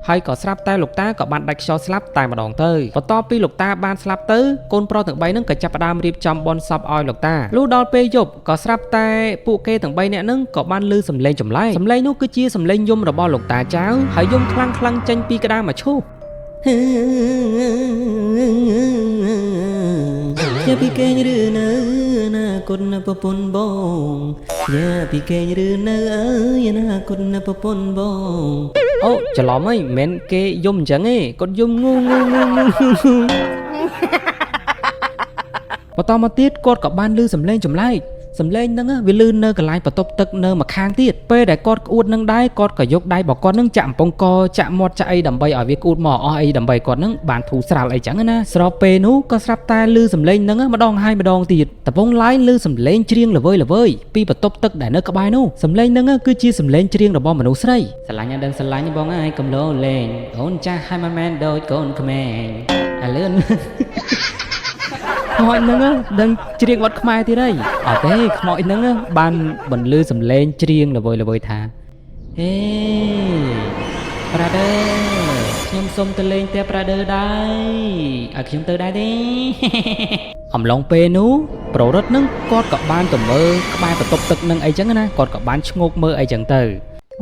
ហើយក៏ស្រាប់តែលោកតាក៏បានដាច់ខ្យល់ស្លាប់តែម្ដងទៅបន្ទាប់ពីលោកតាបានស្លាប់ទៅកូនប្រុសទាំង3ហ្នឹងក៏ចាប់ផ្ដើមរៀបចំបុណ្យសពឲ្យលោកតាលុះដល់ពេលយប់ក៏ស្រាប់តែពួកគេទាំង3នាក់ហ្នឹងក៏បានឮសំឡេងចម្លែកសំឡេងនោះគឺជាសំឡេងយំរបស់លោកតាចៅហើយយំខ្លាំងចេញពីក្តារមឈូសយ៉ាពីគេងឬនៅណាគុណប្រពន្ធបងយ៉ាពីគេងឬនៅអើយណាគុណប្រពន្ធបងអូច្រឡំហីមិនមែនគេយំអញ្ចឹងទេគាត់យំងូបន្តមកទៀតគាត់ក៏បានឮសំឡេងចម្លែកសំឡេងហ្នឹងវាលឺនៅកន្លែងបន្ទប់ទឹកនៅម្ខាងទៀតពេលដែលគាត់ក្អួតនឹងដែរគាត់ក៏យកដៃរបស់គាត់នឹងចាក់អំពង់កចាក់មាត់ចាក់អីដើម្បីឲ្យវាក្អួតមកអស់អីដើម្បីគាត់នឹងបានធូរស្រាលអីចឹងណាស្របពេលនោះក៏ស្រាប់តែលឺសំឡេងហ្នឹងម្ដងហើយម្ដងទៀតតពងឡាយលឺសំឡេងច្រៀងល្វើយពីបន្ទប់ទឹកដែលនៅក្បែរនោះសំឡេងហ្នឹងគឺជាសំឡេងច្រៀងរបស់មនុស្សស្រីស្រឡាញ់ដឹងស្រឡាញ់បងហើយកុំលោលេងអូនចាស់ហើយមិនមែនដូចកូនក្មេងអាលឿនខ្មោចហ្នឹងដឹងច្រៀងបទខ្មែរទៀតហើយអត់ទេខ្មោចហ្នឹងបានបន្លឺសំឡេងច្រៀងល្វើយថាហេប្រាដឺខ្ញុំសុំទៅលេងផ្ទះប្រាដឺដែរឲ្យខ្ញុំទៅដែរទេអំឡុងពេលនោះប្ររត់ហ្នឹងគាត់ក៏បានទៅមើលក្បែរបន្ទប់ទឹកហ្នឹងអីចឹងណាគាត់ក៏បានឈ្ងោកមើលអីចឹងទៅ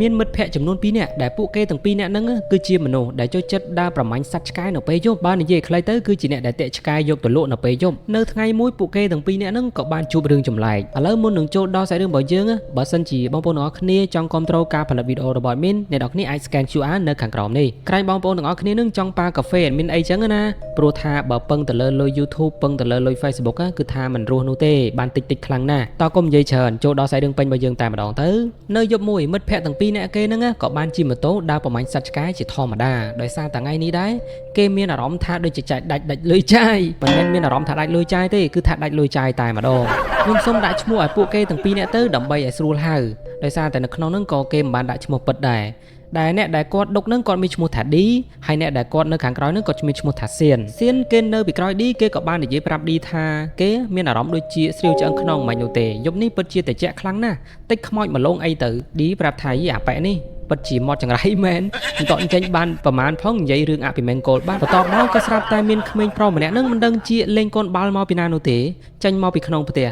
មានមិត្តភ័ក្តិចំនួន2នាក់ដែលពួកគេទាំង2នាក់ហ្នឹងគឺជាមនុស្សដែលចូលចិត្តដើរប្រមាញ់សត្វឆ្កែនៅពេលយប់បាននិយាយខ្លីទៅគឺជាអ្នកដែលតាក់ឆ្កែយកទៅលក់នៅពេលយប់នៅថ្ងៃមួយពួកគេទាំង2នាក់ហ្នឹងក៏បានជួបរឿងចម្លែកឥឡូវមុននឹងចូលដល់សាច់រឿងរបស់យើងបើសិនជាបងប្អូនទាំងអស់គ្នាចង់គ្រប់គ្រងការផលិតវីដេអូរបស់ admin អ្នកនរគ្នាអាច scan QR នៅខាងក្រោមនេះក្រែងបងប្អូនទាំងអស់គ្នានឹងចង់ប៉ាកាហ្វេ admin អីចឹងណាព្រោះថាបើពឹងទៅលើលុយ YouTube ពឹងទៅលើលុយ Facebook គឺថាមិនរស់នោះទេបានតិចខ្លាំងណាស់តើកុំនិយាយច្រើនចូលដល់សាច់រឿងពេញរបស់យើងតែម្ដងទៅនៅយប់មួយមិត្តភ័ក្តិទាំង2នាក់គេហ្នឹងក៏បានជិះម៉ូតូដើរប្រមាញ់សត្វឆ្កែជាធម្មតាដោយសារតែថ្ងៃនេះដែរគេមានអារម្មណ៍ថាដូចជាចាយដាច់លុយចាយមិនមែនមានអារម្មណ៍ថាដាច់លុយចាយទេគឺថាដាច់លុយចាយតែម្ដងខ្ញុំសូមដាក់ឈ្មោះឲ្យពួកគេទាំង2នាក់ទៅដើម្បីឲ្យស្រួលហៅដោយសារតែនៅក្នុងហ្នឹងក៏គេមិនបានដាក់ឈ្មោះពិតដែរអ្នកដែលគាត់ដុកហ្នឹងគាត់មានឈ្មោះថាឌីហើយអ្នកដែលគាត់នៅខាងក្រោយហ្នឹងគាត់មានឈ្មោះថាសៀនគេនៅពីក្រោយឌីគេក៏បាននិយាយប្រាប់ឌីថាគេមានអារម្មណ៍ដូចជាស្រាវឆ្អឹងក្នុងមិននោះទេយប់នេះពិតជាត្រជាក់ខ្លាំងណាស់តិចខ្មោចមកលងអីទៅឌីប្រាប់ថាអាប៉ែនេះពិតជាមាត់ចង្រៃមែនមិនតន់ចេញបានប្រមាណផងនិយាយរឿងអភិមង្គលបានបន្ទាប់មកក៏ស្រាប់តែមានក្មេងប្រុសម្នាក់នឹងមិនដឹងជាលេងកូនបាល់មកពីណានោះទេចេញមកពីក្នុងផ្ទះ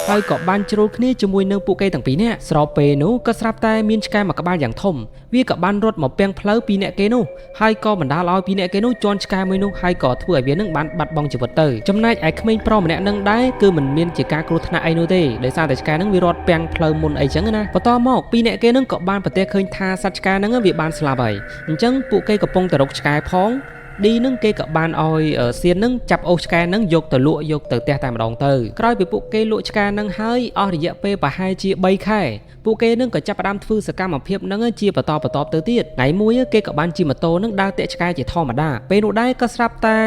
ហើយក៏បានជ្រុលគ្នាជាមួយនឹងពួកគេទាំងពីរនាក់ស្របពេលនោះក៏ស្រាប់តែមានឆ្កែមួយក្បាលយ៉ាងធំវាក៏បានរត់មកពាំងផ្លូវពីអ្នកគេនោះហើយក៏បណ្ដាលឲ្យពីអ្នកគេនោះជន់ឆ្កែមួយនោះហើយក៏ធ្វើឲ្យវានឹងបានបាត់បង់ជីវិតទៅចំណែកឯក្មេងប្រុសម្នាក់នឹងដែរគឺមិនមានជាការគ្រោះថ្នាក់អីនោះទេដោយសារតែឆ្កែនឹងវារត់ពាំងផ្លូវមុនអីចឹងណាបន្តមកពីអ្នកគេនឹងក៏បានប្រទះឃើញថាសត្វឆ្កែហ្នឹងវាបានស្លាប់ហើយអញ្ចឹងពួកគេកំពុងតែរកឆ្កែផងឌីនឹងគេក៏បានឲ្យសៀននឹងចាប់អូសឆ្កែនឹងយកទៅលក់យកទៅផ្ទះតែម្ដងទៅក្រោយពីពួកគេលក់ឆ្កែនឹងហើយអស់រយៈពេលប្រហែលជា3ខែពួកគេនឹងក៏ចាប់ផ្ដើមធ្វើសកម្មភាពនឹងជាបន្តទៅទៀតថ្ងៃមួយគេក៏បានជិះម៉ូតូនឹងដើរតាក់ឆ្កែជាធម្មតាពេលនោះដែរក៏ស្រាប់តែ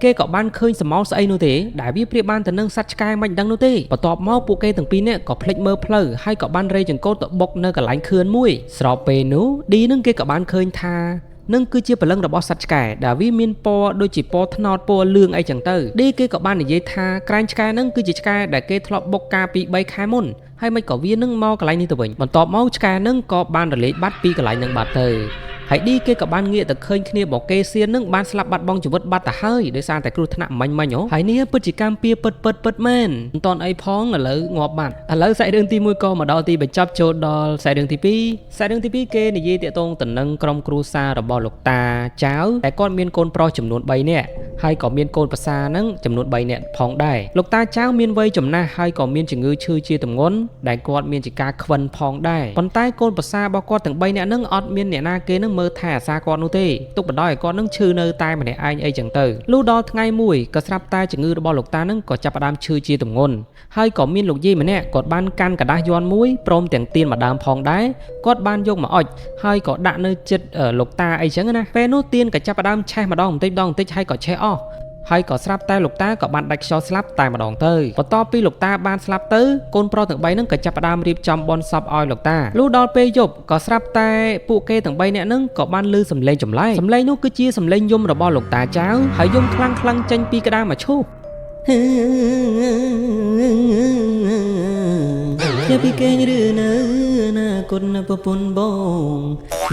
គេក៏បានឃើញសមោលស្អីនោះទេដែលវាប្រៀបបានទៅនឹងសត្វឆ្កែមិនដឹងនោះទេបន្ទាប់មកពួកគេទាំងពីរនាក់ក៏ភ្លេចមើលផ្លូវហើយក៏បានរេចង្កូតទៅបុកនៅកន្លែងខឿនមួយស្របពេលនោះឌីនឹងគេក៏បានឃើញថានឹងគឺជាព្រលឹងរបស់សត្វឆ្កែដែលវាមានពណ៌ដូចជាពណ៌ត្នោតពណ៌លឿងអីចឹងទៅឌីគេក៏បាននិយាយថាក្រែងឆ្កែនឹងគឺជាឆ្កែដែលគេធ្លាប់បុកកាលពី3ខែមុនហើយមិនក៏វានឹងមកកន្លែងនេះទៅវិញបន្ទាប់មកឆ្កែនឹងក៏បានរលាយបាត់ពីកន្លែងនឹងបាត់ទៅហើយឌីគេក៏បានងាកទៅឃើញគ្នាបកគេសៀននឹងបានស្លាប់បាត់បង់ជីវិតបាត់ទៅហើយដោយសារតែគ្រោះថ្នាក់មិញហើយនេះពិតជាកម្មពៀពិតមែនមិនតន់អីផងឥឡូវងាប់បាត់ឥឡូវសាច់រឿងទី1ក៏មកដល់ទីបញ្ចប់ចូលដល់សាច់រឿងទី2គេនិយាយតាក់ទងទៅនឹងក្រុមគ្រួសាររបស់លោកតាចៅតែគាត់មានកូនប្រុសចំនួន3នាក់ហើយក៏មានកូនប្រសានឹងចំនួន3នាក់ផងដែរលោកតាចៅមានវ័យចំណាស់ហើយក៏មានជំងឺឈឺជាទម្ងន់ដែលគាត់មានជាការខ្វិនផងដែរប៉ុន្តែកូនប្រសារបស់គាត់ទាំង3នាក់នឹងអត់មានអ្នកណាគេនឹងមើលថែអាសាគាត់នោះទេទុកបណ្ដោយឲ្យគាត់នឹងឈឺនៅតែម្នាក់ឯងអីចឹងទៅលុះដល់ថ្ងៃមួយក៏ស្រាប់តែជំងឺរបស់លោកតានឹងក៏ចាប់ផ្ដើមឈឺជាទម្ងន់ហើយក៏មានលោកយាយម្នាក់គាត់បានកាន់กระดาษយ័ន្តមួយព្រមទាំងទៀនម្ដងផងដែរគាត់បានយកមកអុជហើយក៏ដាក់នៅចិត្តលោកតាអីចឹងណាពេលនោះទៀនក៏ចាប់ផ្ដើមឆេះម្ដងបន្តិចហើយក៏ឆេះអស់ហើយក៏ស្រាប់តែលោកតាក៏បានដាច់ខ្យល់ស្លាប់តែម្ដងទៅបន្ទាប់ពីលោកតាបានស្លាប់ទៅកូនប្រុសទាំង3ហ្នឹងក៏ចាប់ផ្ដើមរៀបចំបុណ្យសពឲ្យលោកតាលុះដល់ពេលយប់ក៏ស្រាប់តែពួកគេទាំង3នាក់ហ្នឹងក៏បានឮសំឡេងចម្លែកសំឡេងនោះគឺជាសំឡេងយំរបស់លោកតាចៅហើយយំខ្លាំងចេញពីក្តារមឈូស อย่าពីគេឬនៅណាគុណណាប្រពន្ធប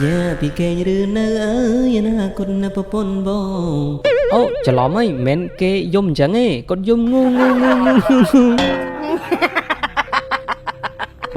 ងอย่าពីគេឬនៅអើយណាគុណណាប្រពន្ធបងអូច្រឡំហីមិនមែនគេយំអញ្ចឹងទេគាត់យំងូ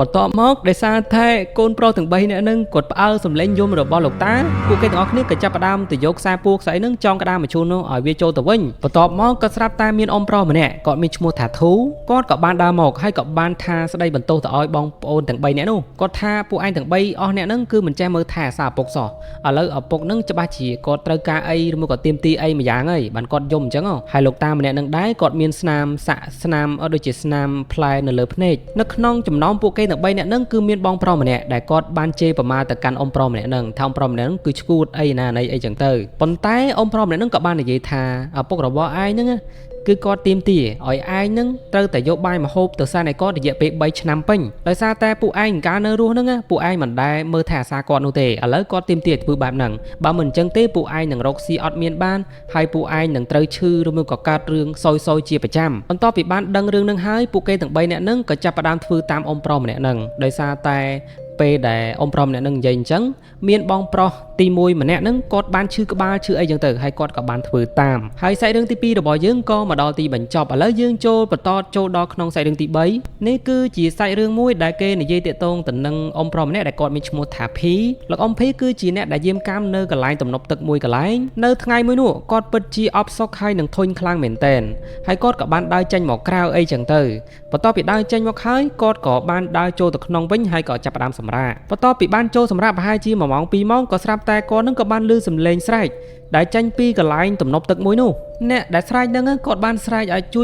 បន្ទាប់មកដោយសារតែកូនប្រុសទាំង3នាក់ហ្នឹងគាត់ផ្អើលសំឡេងយំរបស់លោកតាពួកគេទាំងអស់គ្នាក៏ចាប់ផ្ដើមទៅយកខ្សែពួរខ្សែហ្នឹងចងក្តាមបញ្ជូននោះឲ្យវាចូលទៅវិញបន្ទាប់មកក៏ស្រាប់តែមានអ៊ំប្រុសម្នាក់គាត់មានឈ្មោះថាធូគាត់ក៏បានដើរមកហើយក៏បានថាស្ដីបន្ទោសទៅឲ្យបងប្អូនទាំង3នាក់នោះគាត់ថាពួកឯងទាំង3អស់អ្នកហ្នឹងគឺមិនចេះមើលថែអាសាឪពុកសោះឥឡូវឪពុកហ្នឹងច្បាស់ជាគាត់ត្រូវការអីឬមកក៏ទៀមទីអីមួយយ៉ាងហើយបានគាត់យំអញ្ចឹងហើយលោកតាម្នាក់ហ្នឹងដែរគាត់មានស្នាមសាក់ស្នាមដូចជាស្នាមផ្លែនៅលើភ្នែកនៅក្នុងចំណោមពួកគេទាំង3នាក់ហ្នឹងគឺមានបងប្រុសម្នាក់ដែលគាត់បានជេរប្រមាថទៅកាន់អ៊ំប្រុសម្នាក់ហ្នឹងថាអ៊ំប្រុសម្នាក់ហ្នឹងគឺឈួតអីណាណីអីចឹងទៅប៉ុន្តែអ៊ំប្រុសម្នាក់ហ្នឹងក៏បាននិយាយថាឪពុករបស់ឯងហ្នឹងគឺគាត់ទៀមទាឲ្យឯងហ្នឹងត្រូវតែយកបាយមកហូបទៅសែនឲ្យគាត់រយៈពេល3ឆ្នាំពេញដោយសារតែពួកឯងកាលនៅរស់ហ្នឹងពួកឯងមិនដែលមើលថែអាសាគាត់នោះទេឥឡូវគាត់ទៀមទាធ្វើបែបហ្នឹងបើមិនអញ្ចឹងទេពួកឯងនឹងរកស៊ីអត់មានបានហើយពួកឯងនឹងត្រូវឈឺឬមួយក៏កើតរឿងសយជាប្រចាំបន្ទាប់ពីបានដឹងរឿងហ្នឹងហើយពួកគេទាំង3នាក់ហ្នឹងក៏ចាប់ផ្ដើមធ្វើតាមអ៊ំប្រុសម្នាក់ហ្នឹងដោយសារតែពេលដែលអ៊ំប្រុសម្នាក់ហ្នឹងនិយាយអញ្ចឹងមានបងប្រុសទី1ម្នាក់ហ្នឹងគាត់បានឈឺក្បាលឈឺអីចឹងទៅហើយគាត់ក៏បានធ្វើតាមហើយសាច់រឿងទី2របស់យើងក៏មកដល់ទីបញ្ចប់ឥឡូវយើងបន្តចូលដល់ក្នុងសាច់រឿងទី3នេះគឺជាសាច់រឿងមួយដែលគេនិយាយតាក់ទងទៅនឹងអ៊ំប្រុសម្នាក់ដែលគាត់មានឈ្មោះថាភីលោកអ៊ំភីគឺជាអ្នកដែលយាមកាមនៅកន្លែងទំនប់ទឹកមួយកន្លែងនៅថ្ងៃមួយនោះគាត់ពិតជាអបសុកហើយនឹងធុញខ្លាំងមែនតែនហើយគាត់ក៏បានដើរចេញមកក្រៅអីចឹងទៅបន្ទាប់ពីដើរចេញមកហើយគាត់ក៏បានដើរចូលទៅក្នុងវិញហើយក៏ចាប់ផ្ដើមសម្រាកបន្ទាប់ពីបានចូលសម្រាកប្រហែលជា1ម៉ោង2ម៉ោងក៏ស្រាប់តែគាត់នឹងក៏បានឮសំឡេងស្រែកដែលចេញពីកន្លែងទំនប់ទឹកមួយនោះអ្នកដែលស្រែកហ្នឹងគាត់បានស្រែកឲ្យជួយ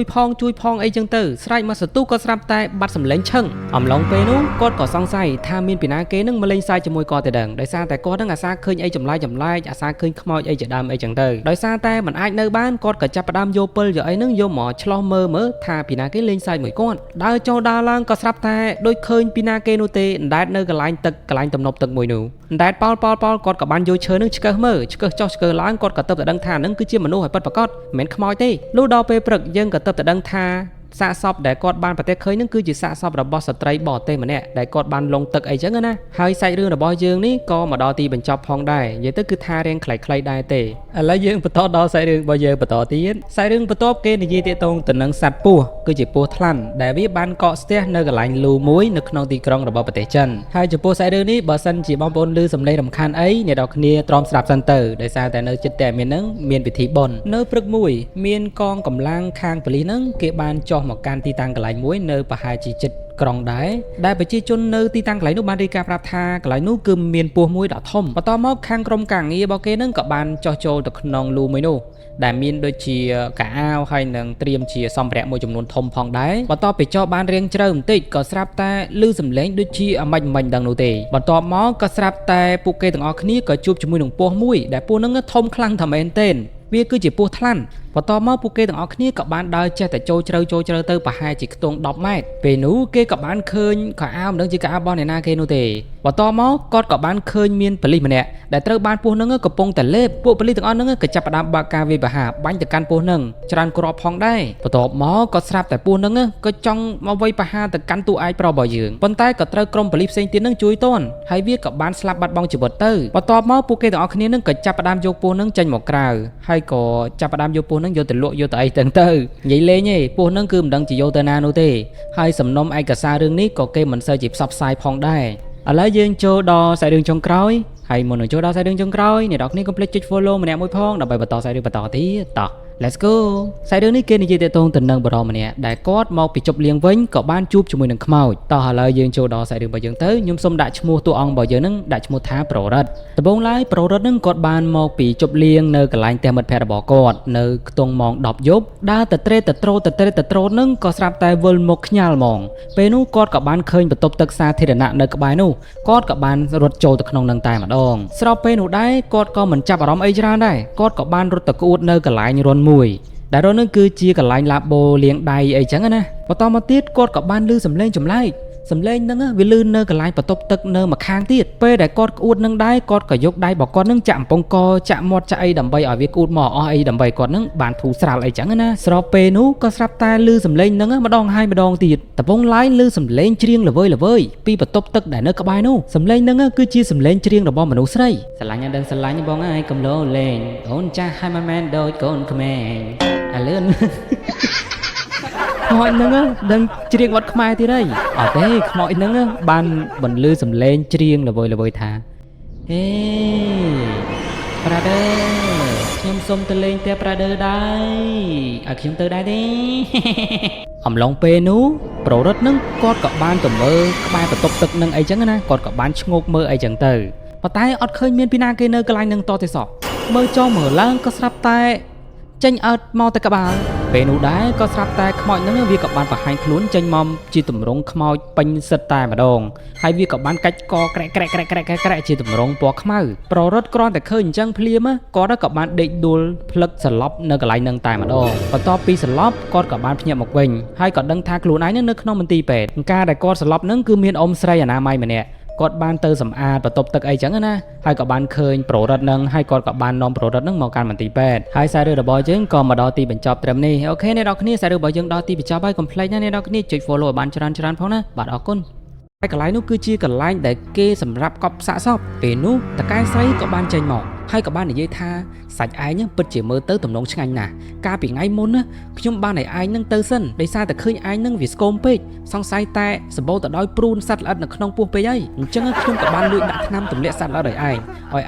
ផងអីចឹងទៅស្រែកមកសន្ទុះក៏ស្រាប់តែបាត់សំឡេងឈឹងអំឡុងពេលនោះគាត់ក៏សង្ស័យថាមានពីណាគេនឹងមកលេងសើចជាមួយគាត់ទៅដឹងដោយសារតែគាត់នឹងអាសាឃើញអីចម្លែកអាសាឃើញខ្មោចអីជាដើមអីចឹងទៅដោយសារតែមិនអាចនៅបានគាត់ក៏ចាប់ផ្ដើមយកពិលយកអីហ្នឹងយកមកឆ្លោះមើលថាពីណាគេលេងសើចមួយគាត់ដើរចូលដើរឡើងក៏ស្រាប់តែដូចឃើញពីណាគេនោះទេអណ្ដែតនៅកន្លែងទឹកកន្លែងទំនប់ទឹកមួយនោះអណ្ដែតប៉លគាត់ក៏បានយកឈើនឹងឆ្កឹះមើលឆ្កឹះចុះឆ្កឹះឡើងគាត់ក៏ទៅតែដឹងថានឹងគឺជាមនុស្សឲ្យពិតប្រាកដមិនមែនខ្មោចទេលុះដល់ពេលព្រឹកយើងក៏ទៅតែដឹងថាសាកសពដែលគាត់បានប្រទះឃើញនឹងគឺជាសាកសពរបស់ស្ត្រីបរទេសម្នាក់ដែលគាត់បានលងទឹកអីចឹងណាហើយសាច់រឿងរបស់យើងនេះក៏មកដល់ទីបញ្ចប់ផងដែរនិយាយទៅគឺថារៀងខ្លីៗដែរទេឥឡូវយើងបន្តដល់សាច់រឿងរបស់យើងបន្តទៀតសាច់រឿងបន្ទាប់គេនិយាយទាក់ទងទៅនឹងសត្វពស់គឺជាពស់ថ្លាន់ដែលវាបានកកស្ទះនៅកន្លែងលូមួយនៅក្នុងទីក្រុងរបស់ប្រទេសចិនហើយចំពោះសាច់រឿងនេះបើសិនជាបងប្អូនឮសំឡេងរំខានអីអ្នកនរគ្នាទ្រាំស្រាប់សិនទៅដោយសារតែនៅចិត្តតែមាននឹងមានពិធីបុណ្យនៅព្រឹកមួយមានកងកម្លាំងខាងប៉ូលីសនឹងគេបានចុះមកកាន់ទីតាំងកន្លែងមួយនៅប្រហែលជាចិត្តក្រុងដែលប្រជាជននៅទីតាំងកន្លែងនោះបានរាយការណ៍ប្រាប់ថាកន្លែងនោះគឺមានពស់មួយដ៏ធំបន្ទាប់មកខាងក្រុមការងាររបស់គេនឹងក៏បានចោះចូលទៅក្នុងលូមួយនោះដែលមានដូចជាកាអាវហើយនឹងត្រៀមជាសម្ភារៈមួយចំនួនធំផងដែរបន្ទាប់ពីចោះបានរៀងជ្រៅបន្តិចក៏ស្រាប់តែឮសំឡេងដូចជាមិនដឹងនោះទេបន្ទាប់មកក៏ស្រាប់តែពួកគេទាំងអស់គ្នាក៏ជួបជាមួយនឹងពស់មួយដែលពស់នឹងធំខ្លាំងថាមែនទែនវាគឺជាពស់ថ្លាន់បន្ទាប់មកពួកគេទាំងអស់គ្នាក៏បានដើរចេះតែចូលជ្រៅទៅប្រហែលជាខ្ទង់10ម៉ែត្រពេលនោះគេក៏បានឃើញខោអាវមិនដឹងជាខោអាវរបស់អ្នកណាគេនោះទេបន្ទាប់មកគាត់ក៏បានឃើញមានប៉ូលីសម្នាក់ដែលត្រូវបានពស់នឹងកំពុងតែលេបពួកប៉ូលីសទាំងអស់ហ្នឹងក៏ចាប់ផ្ដើមបើកការវាយប្រហារបាញ់ទៅកាន់ពស់នឹងច្រើនគ្រាប់ផងដែរបន្ទាប់មកក៏ស្រាប់តែពស់នឹងក៏ចង់មកវាយប្រហារទៅកាន់តួឯកប្រុសរបស់យើងប៉ុន្តែក៏ត្រូវក្រុមប៉ូលីសផ្សេងទៀតនឹងជួយទាន់ហើយវាក៏បានស្លាប់បាត់បង់ជីវិតទៅបន្ទាប់មកពួកគេទាំងអស់គ្នានឹងក៏ចាប់ផ្ដើមយកពស់នឹងចេញមកក្រៅហើយក៏ចាប់ផ្ដើមយកពស់នឹងយកទៅលក់យកទៅអីទៅនិយាយលេងទេពស់នឹងគឺមិនដឹងជាយកទៅណានោះទេហើយសំណុំឯកសាររឿងនេះក៏គេមិនសូវជាផ្សព្វផ្សាយផងដែរឥឡូវយើងចូលដល់សាច់រឿងចុងក្រោយហើយមុននឹងចូលដល់សាច់រឿងចុងក្រោយអ្នកនរគ្នាកុំភ្លេចចុច follow ម្នាក់មួយផងដើម្បីបន្តសាច់រឿងបន្តទៀតតោះ Let's go សាច់រឿងនេះគេនិយាយទាក់ទងទៅនឹងបរិមម្នាក់ដែលគាត់មកពីជប់លៀងវិញក៏បានជួបជាមួយនឹងខ្មោចតោះឥឡូវយើងចូលដល់សាច់រឿងរបស់យើងទៅខ្ញុំសូមដាក់ឈ្មោះតួអង្គរបស់យើងនឹងដាក់ឈ្មោះថាប្ររិទ្ធដំបូងឡើយប្ររិទ្ធនឹងគាត់បានមកពីជប់លៀងនៅកន្លែងផ្ទះមិត្តភ័ក្តិរបស់គាត់នៅខ្ទង់ម៉ោង10យប់ដើរទៅត្រេតត្រោតនឹងក៏ស្រាប់តែវិលមកខ្ញាល់ហ្មងពេលនោះគាត់ក៏បានឃើញបន្ទប់ទឹកសាធារណៈនៅក្បែរនោះគាត់ក៏បានរត់ចូលទៅក្នុងនឹងតែម្ដងស្របពេលនោះដែរគាត់ក៏មិនចាប់អារម្មណ៍អីច្រើនដែរគាត់ក៏បានរត់ទៅក្អួតនៅកន្លែងរន់មួយដែលរត់នឹងគឺជាកន្លែងឡាបូលាងដៃអីចឹងណាបន្តមកទៀតគាត់ក៏បានឮសំឡេងចម្លែក សំឡេងហ្នឹងវាលឺនៅកន្លែងបន្ទប់ទឹកនៅម្ខាងទៀតពេលដែលគាត់ក្អួតនឹងដែរគាត់ក៏យកដៃរបស់គាត់នឹងចាក់អំពង់កចាក់មាត់ចាក់អីដើម្បីឲ្យវាក្អួតមកអស់អីដើម្បីគាត់នឹងបានធូរស្រាលអីចឹងណាស្របពេលនោះក៏ស្រាប់តែលឺសំឡេងហ្នឹងម្ដងហើយម្ដងទៀតដំបងឡាយលឺសំឡេងច្រៀងល្វើយពីបន្ទប់ទឹកដែលនៅក្បែរនោះសំឡេងហ្នឹងគឺជាសំឡេងច្រៀងរបស់មនុស្សស្រីស្រឡាញ់ដឹងស្រឡាញ់បងហើយកុំលោលេងអូនចាស់ហើយមិនមែនដូចកូនក្មេងអាលឿនខ្មោចហ្នឹងដឹងច្រៀងវត្តខ្មែរទៀតហើយអត់ទេខ្មោចហ្នឹងបានបន្លឺសំឡេងច្រៀងល្វើយថាហេប្រាដឺខ្ញុំសុំទៅលេងផ្ទះប្រាដឺដែរឲ្យខ្ញុំទៅដែរទេអំឡុងពេលនោះប្ររត់ហ្នឹងគាត់ក៏បានទៅមើលក្បែរបន្ទប់ទឹកនឹងអីចឹងណាគាត់ក៏បានឈ្ងោកមើលអីចឹងទៅប៉ុន្តែអត់ឃើញមានពីណាគេនៅកន្លែងហ្នឹងតទេសោះមើលចុះមើលឡើងក៏ស្រាប់តែចេញអើតមកតែក្បាលពេលនោះដែរក៏ស្រាប់តែខ្មោចហ្នឹងវាក៏បានបង្ហាញខ្លួនចេញមកជាទម្រង់ខ្មោចពេញសិតតែម្ដងហើយវាក៏បានកាច់កក្រែកជាទម្រង់ពណ៌ខ្មៅប្ររត់គ្រាន់តែឃើញអញ្ចឹងភ្លាមគាត់ក៏បានដេកដួលភ្លឹកសន្លប់នៅកន្លែងហ្នឹងតែម្ដងបន្ទាប់ពីសន្លប់គាត់ក៏បានភ្ញាក់មកវិញហើយក៏ដឹងថាខ្លួនឯងនៅក្នុងមន្ទីរពេទ្យការដែលគាត់សន្លប់ហ្នឹងគឺមានអ៊ំស្រីអនាម័យម្នាក់គាត់បានទៅសម្អាតបន្ទប់ទឹកអីចឹងណាហើយក៏បានឃើញប្ររត់ហ្នឹងហើយគាត់ក៏បាននាំប្ររត់ហ្នឹងមកកាន់មន្ទីរពេទ្យហើយសាររឿងរបស់យើងក៏មកដល់ទីបញ្ចប់ត្រឹមនេះអូខេអ្នកនរគ្នាសាររឿងរបស់យើងដល់ទីបញ្ចប់ហើយកុំភ្លេចណាអ្នកនរគ្នាចុច follow ឲ្យបានច្រើនផងណាបាទអរគុណហើយកន្លែងនោះគឺជាកន្លែងដែលគេសម្រាប់កប់សាកសពពេលនោះតកែស្រីក៏បានចេញមកហើយក៏បាននិយាយថាសាច់ឯងពិតជាមើលទៅទំនងឆ្ងាញ់ណាស់កាលពីថ្ងៃមុនណាខ្ញុំបានឲ្យឯងនឹងទៅសិនដោយសារតែឃើញឯងនឹងវាស្គមពេកសង្ស័យតែសម្បូរទៅដោយព្រូនសត្វល្អិតនៅក្នុងពោះពេកហើយអញ្ចឹងខ្ញុំក៏បានលួចដាក់ថ្នាំទម្លាក់សត្វល្អិតឲ្យ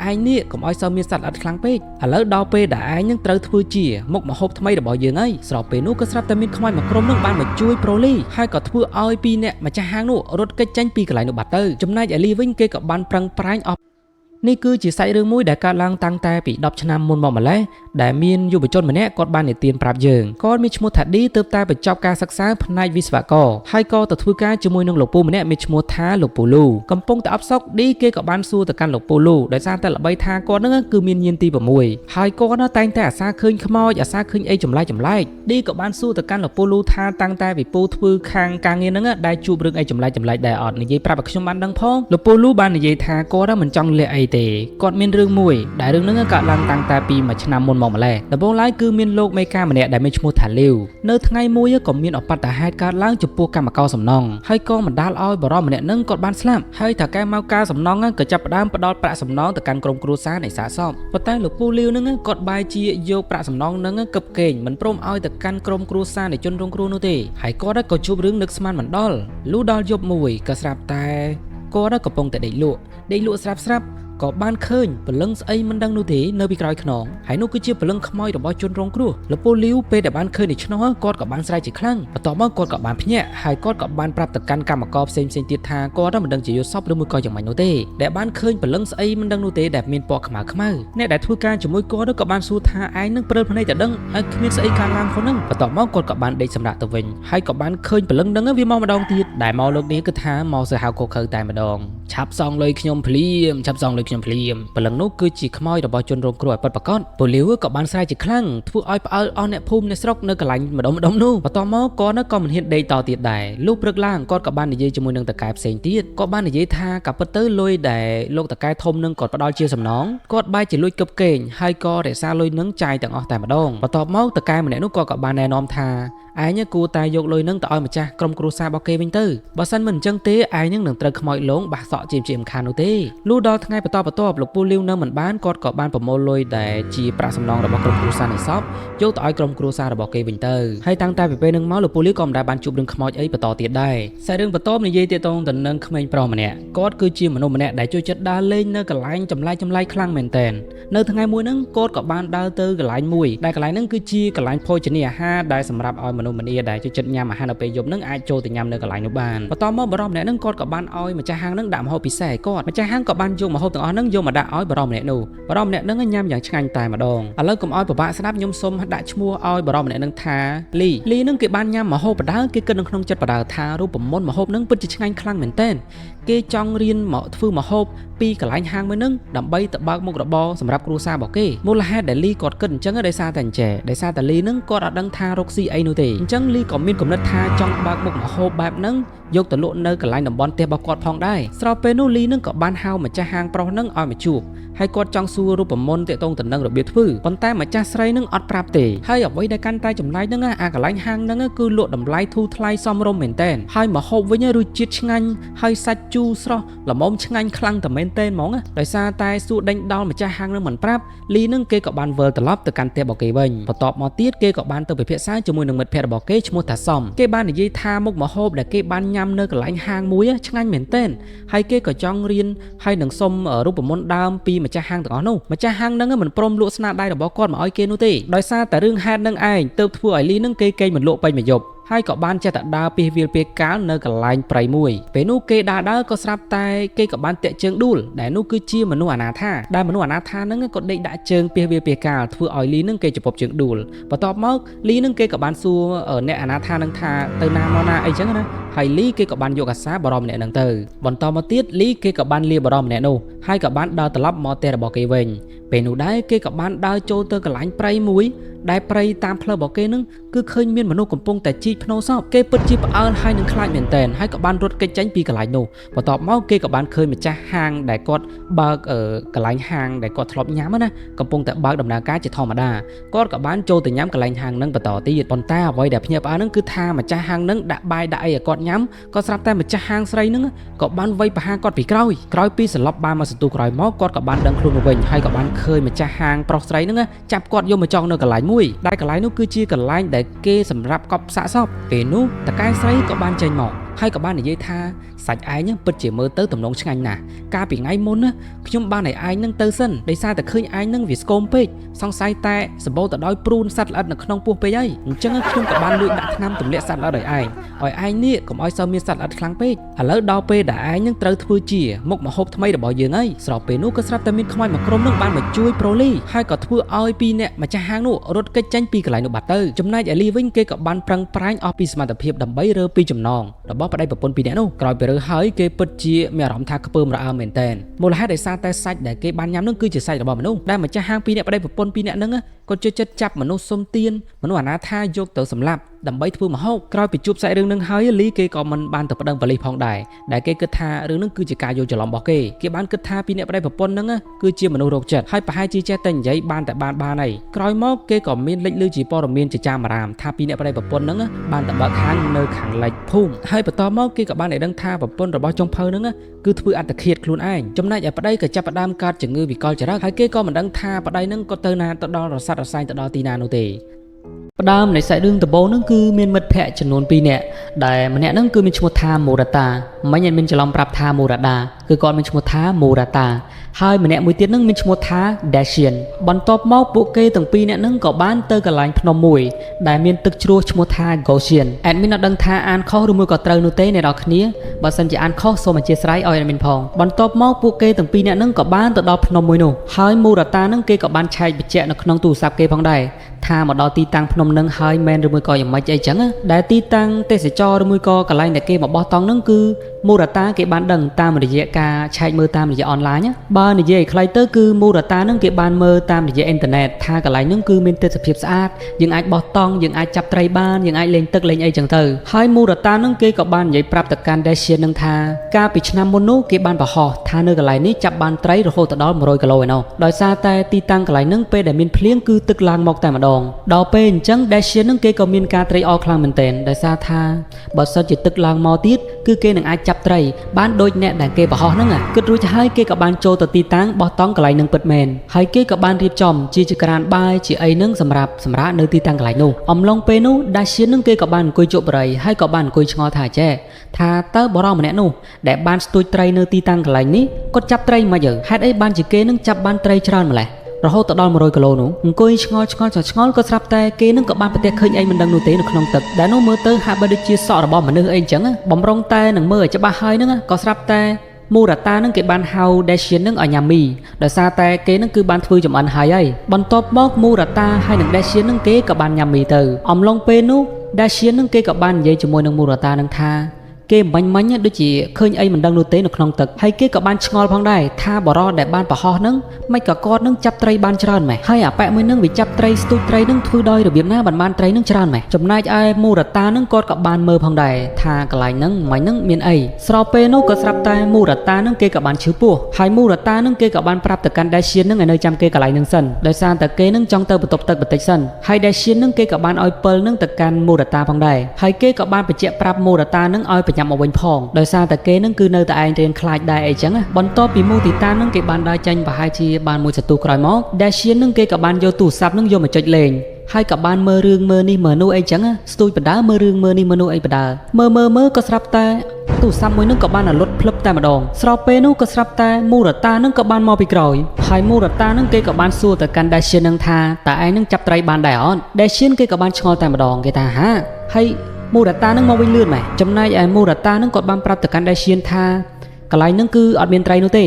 ឯងនេះកុំឲ្យសូវមានសត្វល្អិតខ្លាំងពេកឥឡូវដល់ពេលដែលឯងនឹងត្រូវធ្វើជាមុខម្ហូបថ្មីរបស់យើងហើយស្របពេលនោះក៏ស្រាប់តែមានខ្មោចមួយក្រុមនឹងបានមកជួយប្រូលីហើយក៏ធ្វើឲ្យពីរអ្នកម្ចាស់ហាងនោះរត់គេចចេញពីកន្លែងនោះបាត់ទៅចំណែកឯលីវិញគេក៏បានប្រឹងប្រែងអស់នេះគឺជាសាច់រឿងមួយដែលកើតឡើងតាំងតែពី10ឆ្នាំមុនមកម្ល៉េះដែលមានយុវជនម្នាក់គាត់បាននិទានប្រាប់យើងគាត់មានឈ្មោះថាឌីទើបតែបញ្ចប់ការសិក្សាផ្នែកវិស្វករហើយក៏ទៅធ្វើការជាមួយនឹងលោកពូម្នាក់មានឈ្មោះថាលោកពូលូកំពុងតែអបសុកឌីគេក៏បានសួរទៅកាន់លោកពូលូដោយសារតែល្បីថាគាត់នឹងគឺមានញាណទី6ហើយគាត់តែងតែអាសាឃើញខ្មោចអាសាឃើញអីចម្លែកឌីក៏បានសួរទៅកាន់លោកពូលូថាតាំងតែពីពូធ្វើខាងការងារហ្នឹងដែលជួបរឿងអីចម្លែកដែរអត់និយាយប្រាប់ឲ្យខ្ញុំបានដឹងផងលោកពូលូបាននិយាយថាគាត់មិនចង់លាក់អីទេគាត់មានរឿងមួយដែលរឿងហ្នឹងកើតឡើងតាំងតែពីមួយឆ្នាំមុនមកម្ល៉េះដំបូងឡើយគឺមានលោកមេការម្នាក់ដែលមានឈ្មោះថាលាវនៅថ្ងៃមួយក៏មានអបតហេតុកើតឡើងចំពោះកម្មករសំណង់ហើយក៏បណ្ដាលឲ្យបរិមម្នាក់ហ្នឹងគាត់បានស្លាប់ហើយតាកែមកការសំណង់ក៏ចាប់ផ្ដើមផ្ដល់ប្រាក់សំណងទៅកាន់ក្រុមគ្រួសារនៃសាកសពប៉ុន្តែលោកពូលាវហ្នឹងគាត់បែរជាយកប្រាក់សំណងហ្នឹងគឹបកេងមិនព្រមឲ្យទៅកាន់ក្រុមគ្រួសារនៃជនរងគ្រោះនោះទេហើយគាត់ក៏ជួបរឿងនឹកស្មានមិនដល់លុះដល់យប់មួយក៏ស្រាប់តែគាត់កំពុងតែដេកលក់ស្រាប់ក៏បានឃើញព្រលឹងស្អីមិនដឹងនោះទេនៅពីក្រោយខ្នងហើយនោះគឺជាព្រលឹងខ្មោចរបស់ជនរងគ្រោះលោកពូលាវពេលដែលបានឃើញដូច្នោះគាត់ក៏បានស្រែកជាខ្លាំងបន្ទាប់មកគាត់ក៏បានភ្ញាក់ហើយគាត់ក៏បានប្រាប់ទៅកាន់កម្មករផ្សេងទៀតថាគាត់មិនដឹងជាយល់សពឬមួយក៏យ៉ាងម៉េចនោះទេដែលបានឃើញព្រលឹងស្អីមិនដឹងនោះទេដែលមានពណ៌ខ្មៅអ្នកដែលធ្វើការជាមួយគាត់ក៏បានសួរថាឯងនឹងព្រើលភ្នែកតែដឹងហើយគ្មានស្អីកើតឡើងផងហ្នឹងបន្ទាប់មកគាត់ក៏បានដេកសម្រាកទៅវិញហើយក៏បានឃើញព្រលឹងហ្នឹងវាមកម្ដងទៀតដែលមកលោកនេះគឺថាមកសើហៅកោខើតែម្ដងឆាប់សងលុយខ្ញុំភ្លាមព្រលឹងនោះគឺជាខ្មោចរបស់ជនរងគ្រោះឲ្យពិតប្រាកដពូលាវក៏បានស្រែកជាខ្លាំងធ្វើឲ្យផ្អើលអស់អ្នកភូមិអ្នកស្រុកនៅកន្លែងម្ដុំនោះបន្ទាប់មកគាត់ក៏មិនហ៊ានដេកតទៀតដែរលុះព្រឹកឡើងគាត់ក៏បាននិយាយជាមួយនឹងតកែផ្សេងទៀតគាត់បាននិយាយថាក៏ពិតទៅលុយដែលលោកតកែធំនឹងគាត់ផ្ដល់ជាសំណងគាត់បែរជាលួចគឹបកេងហើយក៏រក្សាលុយនឹងចាយទាំងអស់តែម្ដងបន្ទាប់មកតកែម្នាក់នោះក៏បានណែនាំថាឯងគួរតែយកលុយនឹងទៅឲ្យម្ចាស់ក្រុមគ្រួសាររបស់គេវិញទៅបើសិនមិនអញ្ចឹងទេឯងនឹងត្រូវខ្មោចលងបះសក់ជាមិនខាននោះទេលុះដល់ថ្ងៃបន្ទាប់លោកពូលាវនៅមិនបានគាត់ក៏បានប្រមូលលុយដែលជាប្រាក់សំណងរបស់ក្រុមគ្រួសារនៃសពយកទៅឲ្យក្រុមគ្រួសាររបស់គេវិញទៅហើយតាំងតែពីពេលនឹងមកលោកពូលាវក៏មិនដែលបានជួបរឿងខ្មោចអីបន្តទៀតដែរខ្សែរឿងបន្តនិយាយទាក់ទងទៅនឹងក្មេងប្រុសម្នាក់គាត់គឺជាមនុស្សម្នាក់ដែលចូលចិត្តដើរលេងនៅកន្លែងចម្លែកខ្លាំងមែនទែននៅថ្ងៃមួយហ្នឹងគាត់ក៏បានដើរទៅកន្លែងមួយដែលកន្លែងហ្នឹងគឺជាកន្លែងភោជនីយអាហារដែលសម្រាប់ឲ្យមនុស្សម្នាដែលចូលចិត្តញ៉ាំអាហារនៅពេលយប់ហ្នឹងអាចចូលទៅញ៉ាំនៅកន្លែងនោះបានបន្តមកបរិមម្នាក់ហ្នឹងគាត់ក៏បានឲ្យម្ចាស់ហាងហ្នឹងដាក់ មហូបពិសេសឲ្យគាត់ម្ចាស់ហាងក៏បានយកម្ហូបទាំងអស់ហ្នឹងយកមកដាក់ឲ្យបរិមម្នាក់នោះបរិមម្នាក់ហ្នឹងញ៉ាំយ៉ាងឆ្ងាញ់តែម្ដងឥឡូវកុំឲ្យពិបាកស្ដាប់ខ្ញុំសូមដាក់ឈ្មោះឲ្យបរិមម្នាក់ហ្នឹងថាលីហ្នឹងគេបានញ៉ាំម្ហូបបដាគេគិតនៅក្នុងចិត្តបដាថារូបមន្តម្ហូបហ្នឹងពិតជាឆ្ងាញ់ខ្លាំងមែនទែនគេចង់រៀនមកធ្វើម្ហូបពីកន្លែងហាងមួយហ្នឹងដើម្បីទៅបើកមុខរបរសម្រាប់គ្រួសាររបស់គេមូលហេតុដែលលីគាត់គិតអញ្ចឹងដោយសារតែអញ្ចេះដោយសារតែលីហ្នឹងគាត់អត់ដឹងថារកស៊ីអីនោះទេអញ្ចឹងលីក៏មានគំនិតថាចង់បើកមុខម្ហូបបែបហ្នឹងយកទៅលក់នៅកន្លែងតំបន់ផ្ទះរបស់គាត់ផងដែរស្របពេលនោះលីហ្នឹងក៏បានហៅម្ចាស់ហាងប្រុសហ្នឹងឲ្យមកជួបហើយគាត់ចង់សួររូបមន្តទាក់ទងទៅនឹងរបៀបធ្វើប៉ុន្តែម្ចាស់ស្រីហ្នឹងអត់ប្រាប់ទេហើយអ្វីដែលកាន់តែចម្លែកហ្នឹងអាកន្លែងហាងហ្នឹងគឺលក់តម្លៃធូរថ្លៃសមរម្យមែនតើហើយម្ហូបវិញរសជាតិឆ្ងាញ់ហើយសាច់ជូរស្រស់ល្មមឆ្ងាញ់ខ្លាំងតែមែនតើហ្មងដោយសារតែសួរដេញដោលម្ចាស់ហាងហ្នឹងមិនប្រាប់លីហ្នឹងគេក៏បានវិលត្រឡប់ទៅកាន់ផ្ទះរបស់គេវិញបន្ទាប់មកទៀតគេក៏បានទៅពិភាក្សាជាមួយនឹងមិត្តភ័ក្តិរបស់គេឈ្មោះថាសំគេបាននិយាយថាមុខម្ហូបដែលគេបានញ៉ាំនៅកន្លែងហាងមួយឆ្ងាញ់មែនតើហើយគេក៏ចង់រៀនហើយនឹងសុំរូបមន្តដើមពីម្ចាស់ហាងទាំងអស់នោះម្ចាស់ហាងហ្នឹងមិនព្រមលក់ស្នាដៃរបស់គាត់មកឲ្យគេនោះទេដោយសារតែរឿងហេតុហ្នឹងឯងទើបធ្វើឲ្យលីហ្នឹងគេកេងមិនលក់ពេញមួយយប់ហើយក៏បានចេះតែដើរពីវាលពីកាលនៅកន្លែងព្រៃមួយពេលនោះគេដើរក៏ស្រាប់តែគេក៏បានតាក់ជើងដួលដែលនោះគឺជាមនុស្សអនាថាដែលមនុស្សអនាថាហ្នឹងក៏ដេកដាក់ជើងពីវាលពីកាលធ្វើឲ្យលីហ្នឹងគេចពប់ជើងដួលបន្ទាប់មកលីហ្នឹងគេក៏បានសួរអ្នកអនាថាហ្នឹងថាទៅណាមកណាអីចឹងណាហើយលីគេក៏បានយកអាសាបរមម្នាក់ហ្នឹងទៅបន្តមកទៀតលីគេក៏បានលាបរមម្នាក់នោះហើយក៏បានដើរត្រឡប់មកផ្ទះរបស់គេវិញពេលនោះដែរគេក៏បានដើរចូលទៅកន្លែងព្រៃមួយដែលព្រៃតាមផ្លូវរបស់គេនឹងគឺឃើញមានមនុស្សកំពុងតែជីកភ្នោសពគេពិតជាផ្អើលហើយនឹងខ្លាចមែនទែនហើយក៏បានរត់គេចចេញពីកន្លែងនោះបន្ទាប់មកគេក៏បានឃើញម្ចាស់ហាងដែលគាត់បើកកន្លែងហាងដែលគាត់ធ្លាប់ញ៉ាំណាកំពុងតែបើកដំណើរការជាធម្មតាគាត់ក៏បានចូលទៅញ៉ាំកន្លែងហាងនឹងបន្តទៀតប៉ុន្តែអ្វីដែលភ្ញាក់ផ្អើលនឹងគឺថាម្ចាស់ហាងនឹងដាក់បាយដាក់អីឲ្យគាត់ញ៉ាំក៏ស្រាប់តែម្ចាស់ហាងស្រីនឹងក៏បានវាយប្រហារគាត់ពីក្រោយពីសន្លប់បានមកសន្ទុះក្រោយមកគាត់ក៏បានដឹងខ្លួនមកវិញហើយក៏បានឃើញម្ចាស់ហាងប្រុសស្រីនឹងចាប់គាត់យកមកចងនៅកន្លែងមួយដែលកន្លែងនោះគឺជាកន្លែងដែលគេសម្រាប់កប់សាកសពពេលនោះតកែស្រីក៏បានចេញមកហើយក៏បាននិយាយថាសាច់ឯងពិតជាមើលទៅទំនងឆ្ងាញ់ណាស់កាលពីថ្ងៃមុនណាខ្ញុំបានឲ្យឯងនឹងទៅសិនដោយសារតែឃើញឯងនឹងវាស្គមពេកសង្ស័យតែសម្បូរទៅដោយព្រូនសត្វល្អិតនៅក្នុងពោះពេកហើយអញ្ចឹងខ្ញុំក៏បានលួចដាក់ថ្នាំទម្លាក់សត្វល្អិតឲ្យឯងនេះកុំឲ្យសូវមានសត្វល្អិតខ្លាំងពេកឥឡូវដល់ពេលដែលឯងនឹងត្រូវធ្វើជាមុខម្ហូបថ្មីរបស់យើងហើយស្របពេលនោះក៏ស្រាប់តែមានខ្មោចមួយក្រុមនឹងបានមកជួយប្រូលីហើយក៏ធ្វើឲ្យពីរអ្នកម្ចាស់ហាងនោះរត់គេចចេញពីកន្លែងនោះបាត់ទៅចំណែកឯលីវិញគេក៏បានប្រឹងប្រែងអស់ពីសមត្ថភាពដើម្បីរើពីចំណងរបស់ប្តីប្រពន្ធពីរនាក់នោះក្រោយពីរើហើយគេពិតជាមានអារម្មណ៍ថាខ្ពើមរអើមែនតើមូលហេតុដោយសារតែសាច់ដែលគេបានញ៉ាំនោះគឺជាសាច់របស់មនុស្សដែលម្ចាស់ហាងពីរនាក់ប្តីប្រពន្ធពីរនាក់ហ្នឹងគាត់ជឿចិត្តចាប់មនុស្សសុំទានមនុស្សអនាថាយកទៅសម្លាប់ដើម្បីធ្វើម្ហូបក្រោយពីជួបសាច់រឿងនឹងហើយលីគេក៏មិនបានទៅប្តឹងប៉ូលីសផងដែរដែលគេគិតថារឿងនឹងគឺជាការយកច្រឡំរបស់គេបានគិតថាពីអ្នកប្តីប្រពន្ធហ្នឹងគឺជាមនុស្សរោគចិត្តហើយប្រហែលជាចេះតែនិយាយបានតែបានហើយក្រោយមកគេក៏មានលេចលឺជាព័ត៌មានជាចាមអារាមថាពីអ្នកប្តីប្រពន្ធហ្នឹងបានទៅបើកហាងនៅខាងលិចភូមិហើយបន្តមកគេក៏បានឲ្យដឹងថាប្រពន្ធរបស់ចុងភៅហ្នឹងគឺធ្វើអត្តឃាតខ្លួនឯងចំណែកឯប្តីក៏ចាប់ផ្ដើមកើតជំងឺវិកលចរិតហើយគេក៏មិនដឹងថាប្តីហ្នឹងក៏ទៅណាទៅដល់រស័ព្ទរសែងទៅដល់ទីណានោះទេផ្ដើមនៃសាច់រឿងដំបូងហ្នឹងគឺមានមិត្តភ័ក្តិចំនួន2នាក់ដែលម្នាក់ហ្នឹងគឺមានឈ្មោះថាមូរ៉ាតាមិញឯងមានច្រឡំប្រាប់ថាមូរ៉ាដាគឺគាត់មានឈ្មោះថាមូរ៉ាតាហើយម្នាក់មួយទៀតហ្នឹងមានឈ្មោះថា Dashian បន្ទាប់មកពួកគេទាំងពីរនាក់ហ្នឹងក៏បានទៅកន្លែងភ្នំមួយដែលមានទឹកជ្រោះឈ្មោះថា Goshen អេដមីនអត់ដឹងថាអានខុសឬមួយក៏ត្រូវនោះទេអ្នកនរគ្នាបើសិនជាអានខុសសូមអធិស្ឋានឲ្យអេដមីនផងបន្ទាប់មកពួកគេទាំងពីរនាក់ហ្នឹងក៏បានទៅដល់ភ្នំមួយនោះហើយមូរ៉ាតាហ្នឹងគេក៏បានឆែកបញ្ជាក់នៅក្នុងទូរស័ព្ទគេផងដែរថាមកដល់ទីតាំងភ្នំនឹងហើយមែនឬមួយក៏យ៉ាងម៉េចអីចឹងដែលទីតាំងទេសចរឬមួយក៏កន្លែងដែលគេមកបោះតង់នឹងគឺមូរ៉ាតាគេបានដឹងតាមរយៈការឆែកមើលតាមរយៈអនឡាញបើនិយាយខ្លីទៅគឺមូរ៉ាតានឹងគេបានមើលតាមរយៈអ៊ីនធឺណិតថាកន្លែងនឹងគឺមានទេសភាពស្អាតយើងអាចបោះតង់យើងអាចចាប់ត្រីបានយើងអាចលេងទឹកលេងអីចឹងទៅហើយមូរ៉ាតានឹងគេក៏បាននិយាយប្រាប់ទៅកាន់ Dashian នឹងថាកាលពីឆ្នាំមុននោះគេបានបង្ហោះថានៅកន្លែងនេះចាប់បានត្រីរហូតដល់100គីឡូឯណោះដោយសារតែទីតាំងកន្លែងនឹងពេលដែលមានភ្លៀងគឺទឹកឡើងមកតែម្ដងដល់ពេលអញ្ចឹង Dashian នឹងគេក៏មានការត្រេកអរខ្លាំងមែនទែនដោយសារថាបើសិនជាទឹកឡើងមកទៀតគឺគេនឹងអាចចាប់ត្រីបានដូចអ្នកដែលគេបង្ហោះហ្នឹងគិតរួចហើយគេក៏បានចូលទៅទីតាំងបោះតង់កន្លែងនឹងពិតមែនហើយគេក៏បានរៀបចំជាក្រានបាយជាអីហ្នឹងសម្រាប់សម្រាកនៅទីតាំងកន្លែងនោះអំឡុងពេលនោះ Dashian នឹងគេក៏បានអង្គុយជក់បរិយហើយក៏បានអង្គុយឆ្ងល់ថាចេះថាតើបរិយម្នាក់នោះដែលបានស្ទួចត្រីនៅទីតាំងកន្លែងនេះគាត់ចាប់ត្រីមិនហេតុអីបានជាគេនឹងចាប់បានត្រីច្រើនម្ល៉េះរហូតដល់100គីឡូនោះអង្គុយឆ្ងល់ក៏ស្រាប់តែគេនឹងក៏បានប្រទះឃើញអីមិនដឹងនោះទេនៅក្នុងទឹកដែលនោះមើលទៅហាក់បីដូចជាសក់របស់មនុស្សអីចឹងបំរុងតែនឹងមើលឲ្យច្បាស់ហើយនឹងក៏ស្រាប់តែ មូរតានឹងគេបានហៅ Dacian នឹងឲ្យញ៉ាំមីដោយសារតែគេនឹងគឺបានធ្វើចំអិនហើយបន្ទាប់មកមូរតាហើយនឹង Dacian នឹងគេក៏បានញ៉ាំមីទៅអំឡុងពេលនោះ Dacian នឹងគេក៏បាននិយាយជាមួយនឹងមូរតានឹងថាគេបាញ់ដូចជាឃើញអីមិនដឹងនោះទេនៅក្នុងទឹកហើយគេក៏បានឆ្ងល់ផងដែរថាបរោះដែលបានប្រហោះនឹងមិនក៏គាត់នឹងចាប់ត្រីបានច្រើនម៉េះហើយអាប៉ែមួយនឹងវាចាប់ត្រីស្ទូចត្រីនឹងធ្វើដោយរបៀបណាបានត្រីនឹងច្រើនម៉េះចំណែកឯមូរតានឹងគាត់ក៏បានមើលផងដែរថាកន្លែងហ្នឹងមិននឹងមានអីស្របពេលនោះក៏ស្រាប់តែមូរតានឹងគេក៏បានឈឺពោះហើយមូរតានឹងគេក៏បានប្រាប់ទៅកាន់ Dacian នឹងឲ្យនៅចាំគេកន្លែងហ្នឹងសិនដោយសារតែគេនឹងចង់ទៅបន្ទប់ទឹកបន្តិចសិនហើយ Dacian នឹងគេក៏បានឲ្យពិលនឹងទៅកាន់មូរតាផងដែរហើយគេក៏បានបញ្ជាក់ប្រាប់មូរតានឹងឲ្យញ៉ាំមកវិញផងដោយសារតែគេនឹងគឺនៅតែឯងរៀនខ្លាចដែរអីចឹងបន្ទាប់ពីមូទីតានឹងគេបានដើរចេញប្រហែលជាបានមួយសន្ទុះក្រោយមក Dacian នឹងគេក៏បានយកទូរស័ព្ទនឹងយកមកចុចលេងហើយក៏បានមើលរឿងមើលនេះមើលនោះអីចឹងស្ទូចបដាមើលរឿងមើលនេះមើលនោះអីបដាមើលក៏ស្រាប់តែទូរស័ព្ទមួយនឹងក៏បានរលត់ភ្លឹបតែម្ដងស្របពេលនោះក៏ស្រាប់តែមូរតានឹងក៏បានមកពីក្រោយហើយមូរតានឹងគេក៏បានសួរទៅកាន់ Dacian នឹងថាតើឯងនឹងចាប់ត្រីបានដែរអត់ Dacian គេក៏បានឆ្ងល់តែម្ដងគេថាហាហើយមូរតានឹងមកវិញលឿនម៉េចចំណែកឯមូរតានឹងគាត់បានប្រាប់ទៅកាន់ Dacian ថាកន្លែងហ្នឹងគឺអត់មានត្រីនោះទេ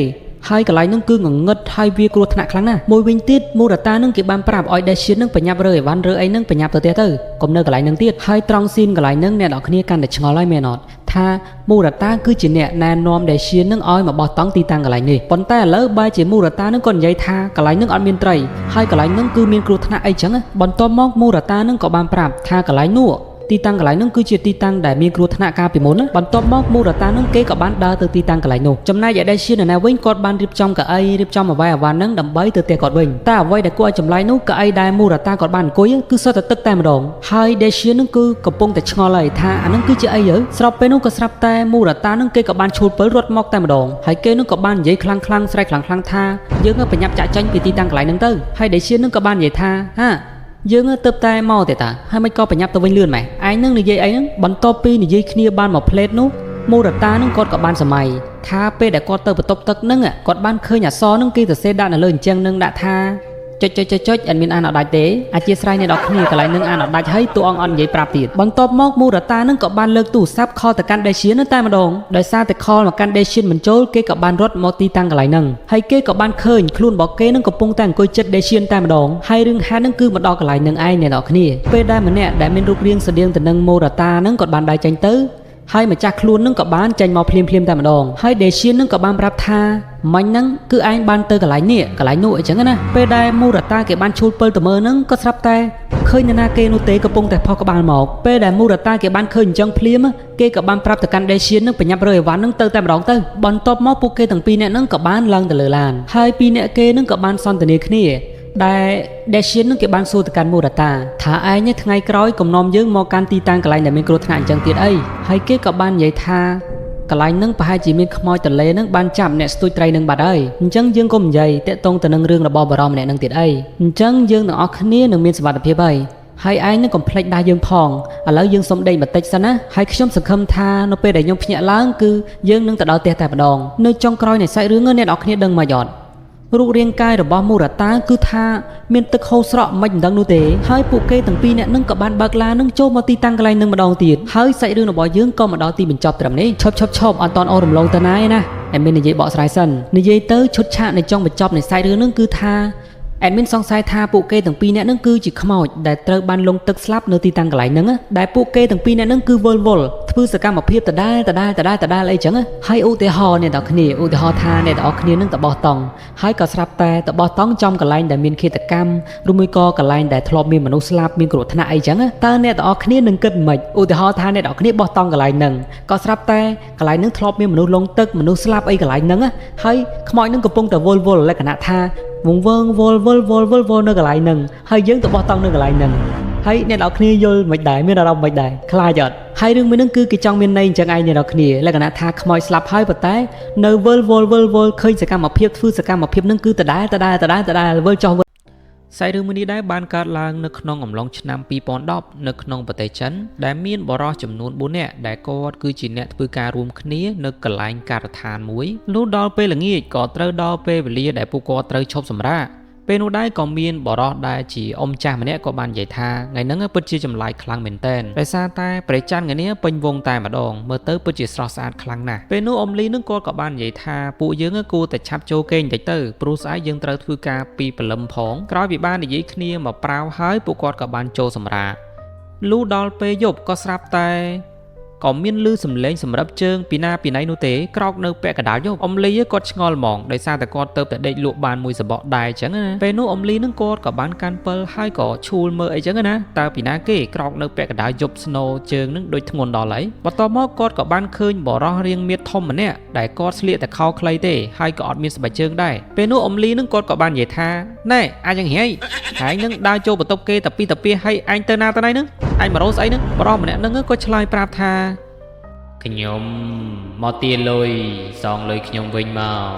ហើយកន្លែងហ្នឹងគឺងងឹតហើយវាគ្រោះថ្នាក់ខ្លាំងណាស់មួយវិញទៀតមូរតានឹងគេបានប្រាប់ឲ្យ Dacian នឹងប្រញាប់រើអីវ៉ាន់រើអីហ្នឹងប្រញាប់ទៅទៀតទៅកុំនៅកន្លែងហ្នឹងទៀតហើយត្រង់ស៊ីនកន្លែងហ្នឹងអ្នកនរគ្នាកាន់តែឆ្ងល់ហើយមែនអត់ថាមូរតាគឺជាអ្នកណែនាំ Dacian នឹងឲ្យមកបោះតង់ទីតាំងកន្លែងនេះប៉ុន្តែឥឡូវបែរជាមូរតានឹងគាត់និយាយថាកន្លែងហ្នឹងអត់មានត្រីហើយកន្លែងហ្នឹងគឺមានគ្រោះថ្នាក់អីចឹងបន្ទាប់មកមូរតានឹងក៏បានប្រាប់ថាកន្លែងនោះទីតាំងកន្លែងនោះគឺជាទីតាំងដែលមានគ្រោះថ្នាក់កាលពីមុនបន្ទាប់មកមូរតានឹងគេក៏បានដើរទៅទីតាំងកន្លែងនោះចំណែកឯ Dacian នៅវិញគាត់បានរៀបចំកៅអីរៀបចំអ្វីហ្នឹងដើម្បីទៅផ្ទះគាត់វិញតែអ្វីដែលគួរឲ្យចម្លែកនោះកៅអីដែលមូរតាគាត់បានអង្គុយគឺសុទ្ធតែទឹកតែម្ដងហើយ Dacian នឹងគឺកំពុងតែឆ្ងល់ហើយថាអានឹងគឺជាអីស្របពេលនោះក៏ស្រាប់តែមូរតានឹងគេក៏បានឈួលពិលរត់មកតែម្ដងហើយគេនឹងក៏បាននិយាយខ្លាំងស្រែកខ្លាំងថាយើងប្រញាប់ចាក់ចេញពីទីតាំងកន្លែងហ្នឹងទៅហើយ Dacian នឹងក៏បាននិយាយថាហាយើងទៅតែមកទេតាហើយមិនក៏ប្រញាប់ទៅវិញលឿនម៉េចឯងនឹងនិយាយអីហ្នឹងបន្ទាប់ពីនិយាយគ្នាបានមួយផ្លេតនោះមូរតានឹងគាត់ក៏បានសម័យថាពេលដែលគាត់ទៅបន្ទប់ទឹកហ្នឹងគាត់បានឃើញអក្សរហ្នឹងគេសរសេរដាក់នៅលើអញ្ចឹងនឹងដាក់ថាចុចអត់មានអានអត់ដាច់ទេអធិស្ឋានអ្នកនរគ្នាកន្លែងនឹងអានអត់ដាច់ហើយតួអង្គអត់និយាយប្រាប់ទៀតបន្ទាប់មកមូរតានឹងក៏បានលើកទូរស័ព្ទខលទៅកាន់ Dacian នឹងតែម្ដងដោយសារតែខលមកកាន់ Dacian មិនចូលគេក៏បានរត់មកទីតាំងកន្លែងហ្នឹងហើយគេក៏បានឃើញខ្លួនរបស់គេនឹងកំពុងតែអង្គុយចិត្ត Dacian តែម្ដងហើយរឿងហេតុហ្នឹងគឺមកដល់កន្លែងហ្នឹងឯងអ្នកនរគ្នាពេលដែលម្នាក់ដែលមានរូបរាងស្តៀងទៅនឹងមូរតាហ្នឹងគាត់បានដើរចេញទៅហើយម្ចាស់ខ្លួននឹងក៏បានចេញមកភ្លាមតែម្ដងហើយ Dacian នឹងក៏បានប្រាប់ថាមិញហ្នឹងគឺឯងបានទៅកន្លែងនេះកន្លែងនោះអញ្ចឹងណាពេលដែលមូរតាគេបានឈូលពិលទៅមើលហ្នឹងក៏ស្រាប់តែឃើញនរណាគេនោះទេកំពុងតែផុសក្បាលមកពេលដែលមូរតាគេបានឃើញអញ្ចឹងភ្លាមគេក៏បានប្រាប់ទៅកាន់ Dacian នឹងប្រញាប់រើអីវ៉ាន់ហ្នឹងទៅតែម្ដងទៅបន្ទាប់មកពួកគេទាំងពីរនាក់ហ្នឹងក៏បានឡើងទៅលើឡានហើយពីរនាក់គេហ្នឹងក៏បានសន្ទនាគ្នាដែល Dacian នឹងគេបានសួរទៅកាន់មូរតាថាឯងថ្ងៃក្រោយកំណំយើងមកកាន់ទីតាំងកន្លែងដែលមានគ្រោះថ្នាក់អញ្ចឹងទៀតអីហើយគេក៏បាននិយាយថាកន្លែងហ្នឹងប្រហែលជាមានខ្មោចទន្លេហ្នឹងបានចាប់អ្នកស្ទូចត្រីហ្នឹងបាត់ហើយអញ្ចឹងយើងកុំនិយាយតាក់ទងទៅនឹងរឿងរបស់បរិមម្នាក់ហ្នឹងទៀតអីអញ្ចឹងយើងទាំងអស់គ្នានឹងមានសុវត្ថិភាពហើយឯងនឹងកុំភ្លេចដែរយើងផងឥឡូវយើងសុំដេកបន្តិចសិនណាហើយខ្ញុំសង្ឃឹមថានៅពេលដែលខ្ញុំភ្ញាក់ឡើងគឺយើងនឹងទៅដល់ផ្ទះតែម្ដងនៅចុងក្រោយនៃសាច់រឿងអ្នកនរគ្នាដឹងមកអត់រូបរាងកាយរបស់មូរតាគឺថាមានទឹកហូរស្រក់មិនដឹងនោះទេហើយពួកគេទាំងពីរនាក់នឹងក៏បានបើកឡាននឹងចូលមកទីតាំងកន្លែងនឹងម្ដងទៀតហើយសាច់រឿងរបស់យើងក៏មកដល់ទីបញ្ចប់ត្រឹមនេះឈប់អត់តន់អូររំលងទៅណាឯណាតែមាននិយាយបកស្រាយសិននិយាយទៅឈុតឆាកនៃចុងបញ្ចប់នៃសាច់រឿងនឹងគឺថាadmin សង្ស័យថាពួកគេទាំងពីរនាក់នឹងគឺជាខ្មោចដែលត្រូវបានលងទឹកស្លាប់នៅទីតាំងកន្លែងហ្នឹងដែលពួកគេទាំងពីរនាក់នឹងគឺវល់ធ្វើសកម្មភាពដដែលអីចឹងហើយឧទាហរណ៍អ្នកនរគ្នាឧទាហរណ៍ថាអ្នកនរគ្នានឹងតបោះតង់ហើយក៏ស្រាប់តែតបោះតង់ចំកន្លែងដែលមានឃាតកម្មឬមួយក៏កន្លែងដែលធ្លាប់មានមនុស្សស្លាប់មានគ្រោះថ្នាក់អីចឹងតើអ្នកនរគ្នានឹងគិតមិនឧទាហរណ៍ថាអ្នកនរគ្នាបោះតង់កន្លែងហ្នឹងក៏ស្រាប់តែកន្លែងហ្នឹងធ្លាប់មានមនុស្សលងទឹកមនុស្សស្លាប់អីកន្លែងហ្នឹងហើយខ្មោចហ្នឹងកំពុងតែវល់លក្ខណៈថាវងវល់នៅកន្លែងហ្នឹងហើយយើងទៅបោះតង់នៅកន្លែងហ្នឹងហើយអ្នកនរគ្នាយល់មិនដែរមានអារម្មណ៍មិនដែរខ្លាចអត់ហើយរឿងមួយហ្នឹងគឺគេចង់មានន័យអញ្ចឹងឯងអ្នកនរគ្នាលក្ខណៈថាខ្មោចស្លាប់ហើយប៉ុន្តែនៅវល់ឃើញសកម្មភាពធ្វើសកម្មភាពហ្នឹងគឺដដែលវល់ចោះសាច់រឿងមួយនេះដែរបានកើតឡើងនៅក្នុងអំឡុងឆ្នាំ2010នៅក្នុងប្រទេសចិនដែលមានបរិសុទ្ធចំនួន4នាក់ដែលគាត់គឺជាអ្នកធ្វើការរួមគ្នានៅកន្លែងការដ្ឋានមួយលុះដល់ពេលល្ងាចក៏ត្រូវដល់ពេលវេលាដែលពួកគាត់ត្រូវឈប់សម្រាក ពេលនោះដែរក៏មានបរិសដែលជាអ៊ំចាស់ម្នាក់ក៏បាននិយាយថាថ្ងៃហ្នឹងពិតជាចម្លែកខ្លាំងមែនទែនដោយសារតែព្រះច័ន្ទថ្ងៃនេះពេញវងតែម្ដងមើលទៅពិតជាស្រស់ស្អាតខ្លាំងណាស់ពេលនោះអ៊ំលីនឹងគាត់ក៏បាននិយាយថាពួកយើងគួរតែឆាប់ចូលគេងបន្តិចទៅព្រោះស្អែកយើងត្រូវធ្វើការពីព្រលឹមផងក្រោយពីបាននិយាយគ្នាមកប្រាវហើយពួកគាត់ក៏បានចូលសម្រាកលុះដល់ពេលយប់ក៏ស្រាប់តែក៏មានលឺសំឡេងសម្រាប់ជើងពីណាពីណីនោះទេក្រោកនៅពាក់កណ្ដាលយប់អ៊ំលីគាត់ឆ្ងល់ហ្មងដោយសារតែគាត់ទៅតែដេកលក់បានមួយសបកដែរអញ្ចឹងណាពេលនោះអ៊ំលីនឹងគាត់ក៏បានកាន់ពិលហើយក៏ឈូលមើលអីចឹងណាតើពីណាគេក្រោកនៅពាក់កណ្ដាលយប់ស្នូជើងនឹងដូចធ្ងន់ដល់ហើយបន្ទាប់មកគាត់ក៏បានឃើញបរោះរាងមៀតធំម្នាក់ដែលគាត់ស្លៀកតែខោខ្លីទេហើយក៏អត់មានស្បែកជើងដែរពេលនោះអ៊ំលីនឹងគាត់ក៏បាននិយាយថាណែអាចយ៉ាងហីហើយនឹងដើរចូលបន្ទប់គេតាពីហើយឯងទៅណាទៅណៃនឹងឯងមករោស្អីនឹងបរោះម្នាក់នឹងក៏ឆ្លើយប្រាប់ថាខ្ញុំមកទាលុយសងលុយខ្ញុំវិញមក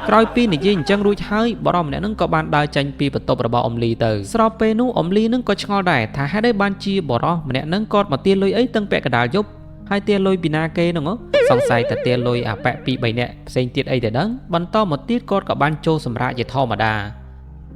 ក្រោយពីនិយាយអញ្ចឹងរួចហើយបរិមម្នាក់នឹងក៏បានដើរចេញពីបន្ទប់របស់អ៊ំលីទៅស្របពេលនោះអ៊ំលីនឹងក៏ឆ្ងល់ដែរថាហេតុអីបានជាបរិមម្នាក់នឹងគាត់មកទាលុយអីទាំងពាក់កណ្ដាលយប់ហើយទាលុយពីណាគេហ្នឹងសង្ស័យតែទាលុយអាប៉ែ2 3នាក់ផ្សេងទៀតអីទៅដឹងបន្តមកទៀតគាត់ក៏បានចូលសម្រាកជាធម្មតា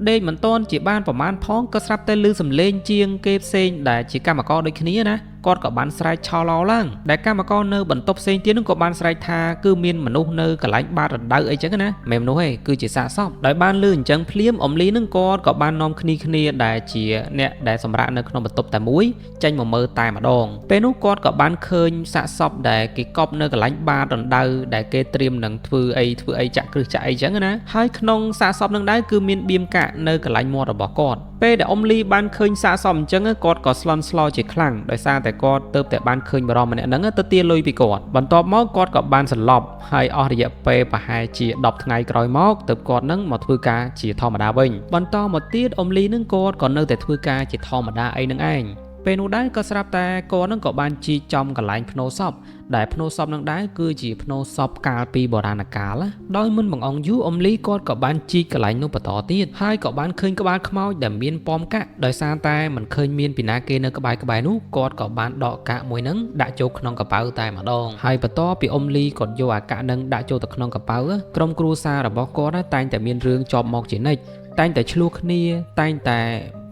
ដេកមិនទាន់ជាបានប្រមាណផងក៏ស្រាប់តែឮសំឡេងជាងគេផ្សេងដែលជាកម្មករដូចគ្នាណាគាត់ក៏បានស្រែកឆោឡោឡើងដែលកម្មករនៅបន្ទប់ផ្សេងទៀតនឹងក៏បានស្រែកថាគឺមានមនុស្សនៅកន្លែងបាតរណ្ដៅអីចឹងណាមិនមនុស្សទេគឺជាសាកសពដោយបានឮអញ្ចឹងភ្លាមអ៊ំលីនឹងគាត់ក៏បាននាំគ្នាដែលជាអ្នកដែលសម្រាកនៅក្នុងបន្ទប់តែមួយចេញមកមើលតែម្ដងពេលនោះគាត់ក៏បានឃើញសាកសពដែលគេកប់នៅកន្លែងបាតរណ្ដៅដែលគេត្រៀមនឹងធ្វើអីចាក់គ្រឹះចាក់អីចឹងណាហើយក្នុងសាកសពនឹងដែរគឺមានបៀមកាក់នៅកន្លែងមាត់របស់គាត់ពេលដែលអ៊ំលីបានឃើញសាកសពអញ្ចឹងគាត់ក៏ស្លន់ស្លោជាខ្លាំងដោយសារតែគាត់ទៅតែបានឃើញបរិមម្នាក់ហ្នឹងទៅទាលុយពីគាត់បន្ទាប់មកគាត់ក៏បានសន្លប់ហើយអស់រយៈពេលប្រហែលជា10ថ្ងៃក្រោយមកទើបគាត់នឹងមកធ្វើការជាធម្មតាវិញបន្តមកទៀតអ៊ំលីនឹងគាត់ក៏នៅតែធ្វើការជាធម្មតាអីនឹងឯងពេលនោះដែរក៏ស្រាប់តែគាត់នឹងក៏បានជីចំកន្លែងភ្នោសពដែលភ្នោសពនឹងដែរគឺជាភ្នោសពកាលពីបុរាណកាលដោយមិនបង្អង់យូរអ៊ំលីគាត់ក៏បានជីកកន្លែងនោះបន្តទៀតហើយក៏បានឃើញក្បាលខ្មោចដែលមានប៉មកាក់ដោយសារតែមិនឃើញមានពីណាគេនៅក្បែរនោះគាត់ក៏បានដកកាក់មួយនឹងដាក់ចូលក្នុងកប៉ៅតែម្ដងហើយបន្តពីអ៊ំលីគាត់យកអាកាក់នឹងដាក់ចូលទៅក្នុងកប៉ៅក្រុមគ្រួសាររបស់គាត់តែងតែមានរឿងជាប់មកជានិច្ចតែងតែឆ្លោះគ្នាតែងតែ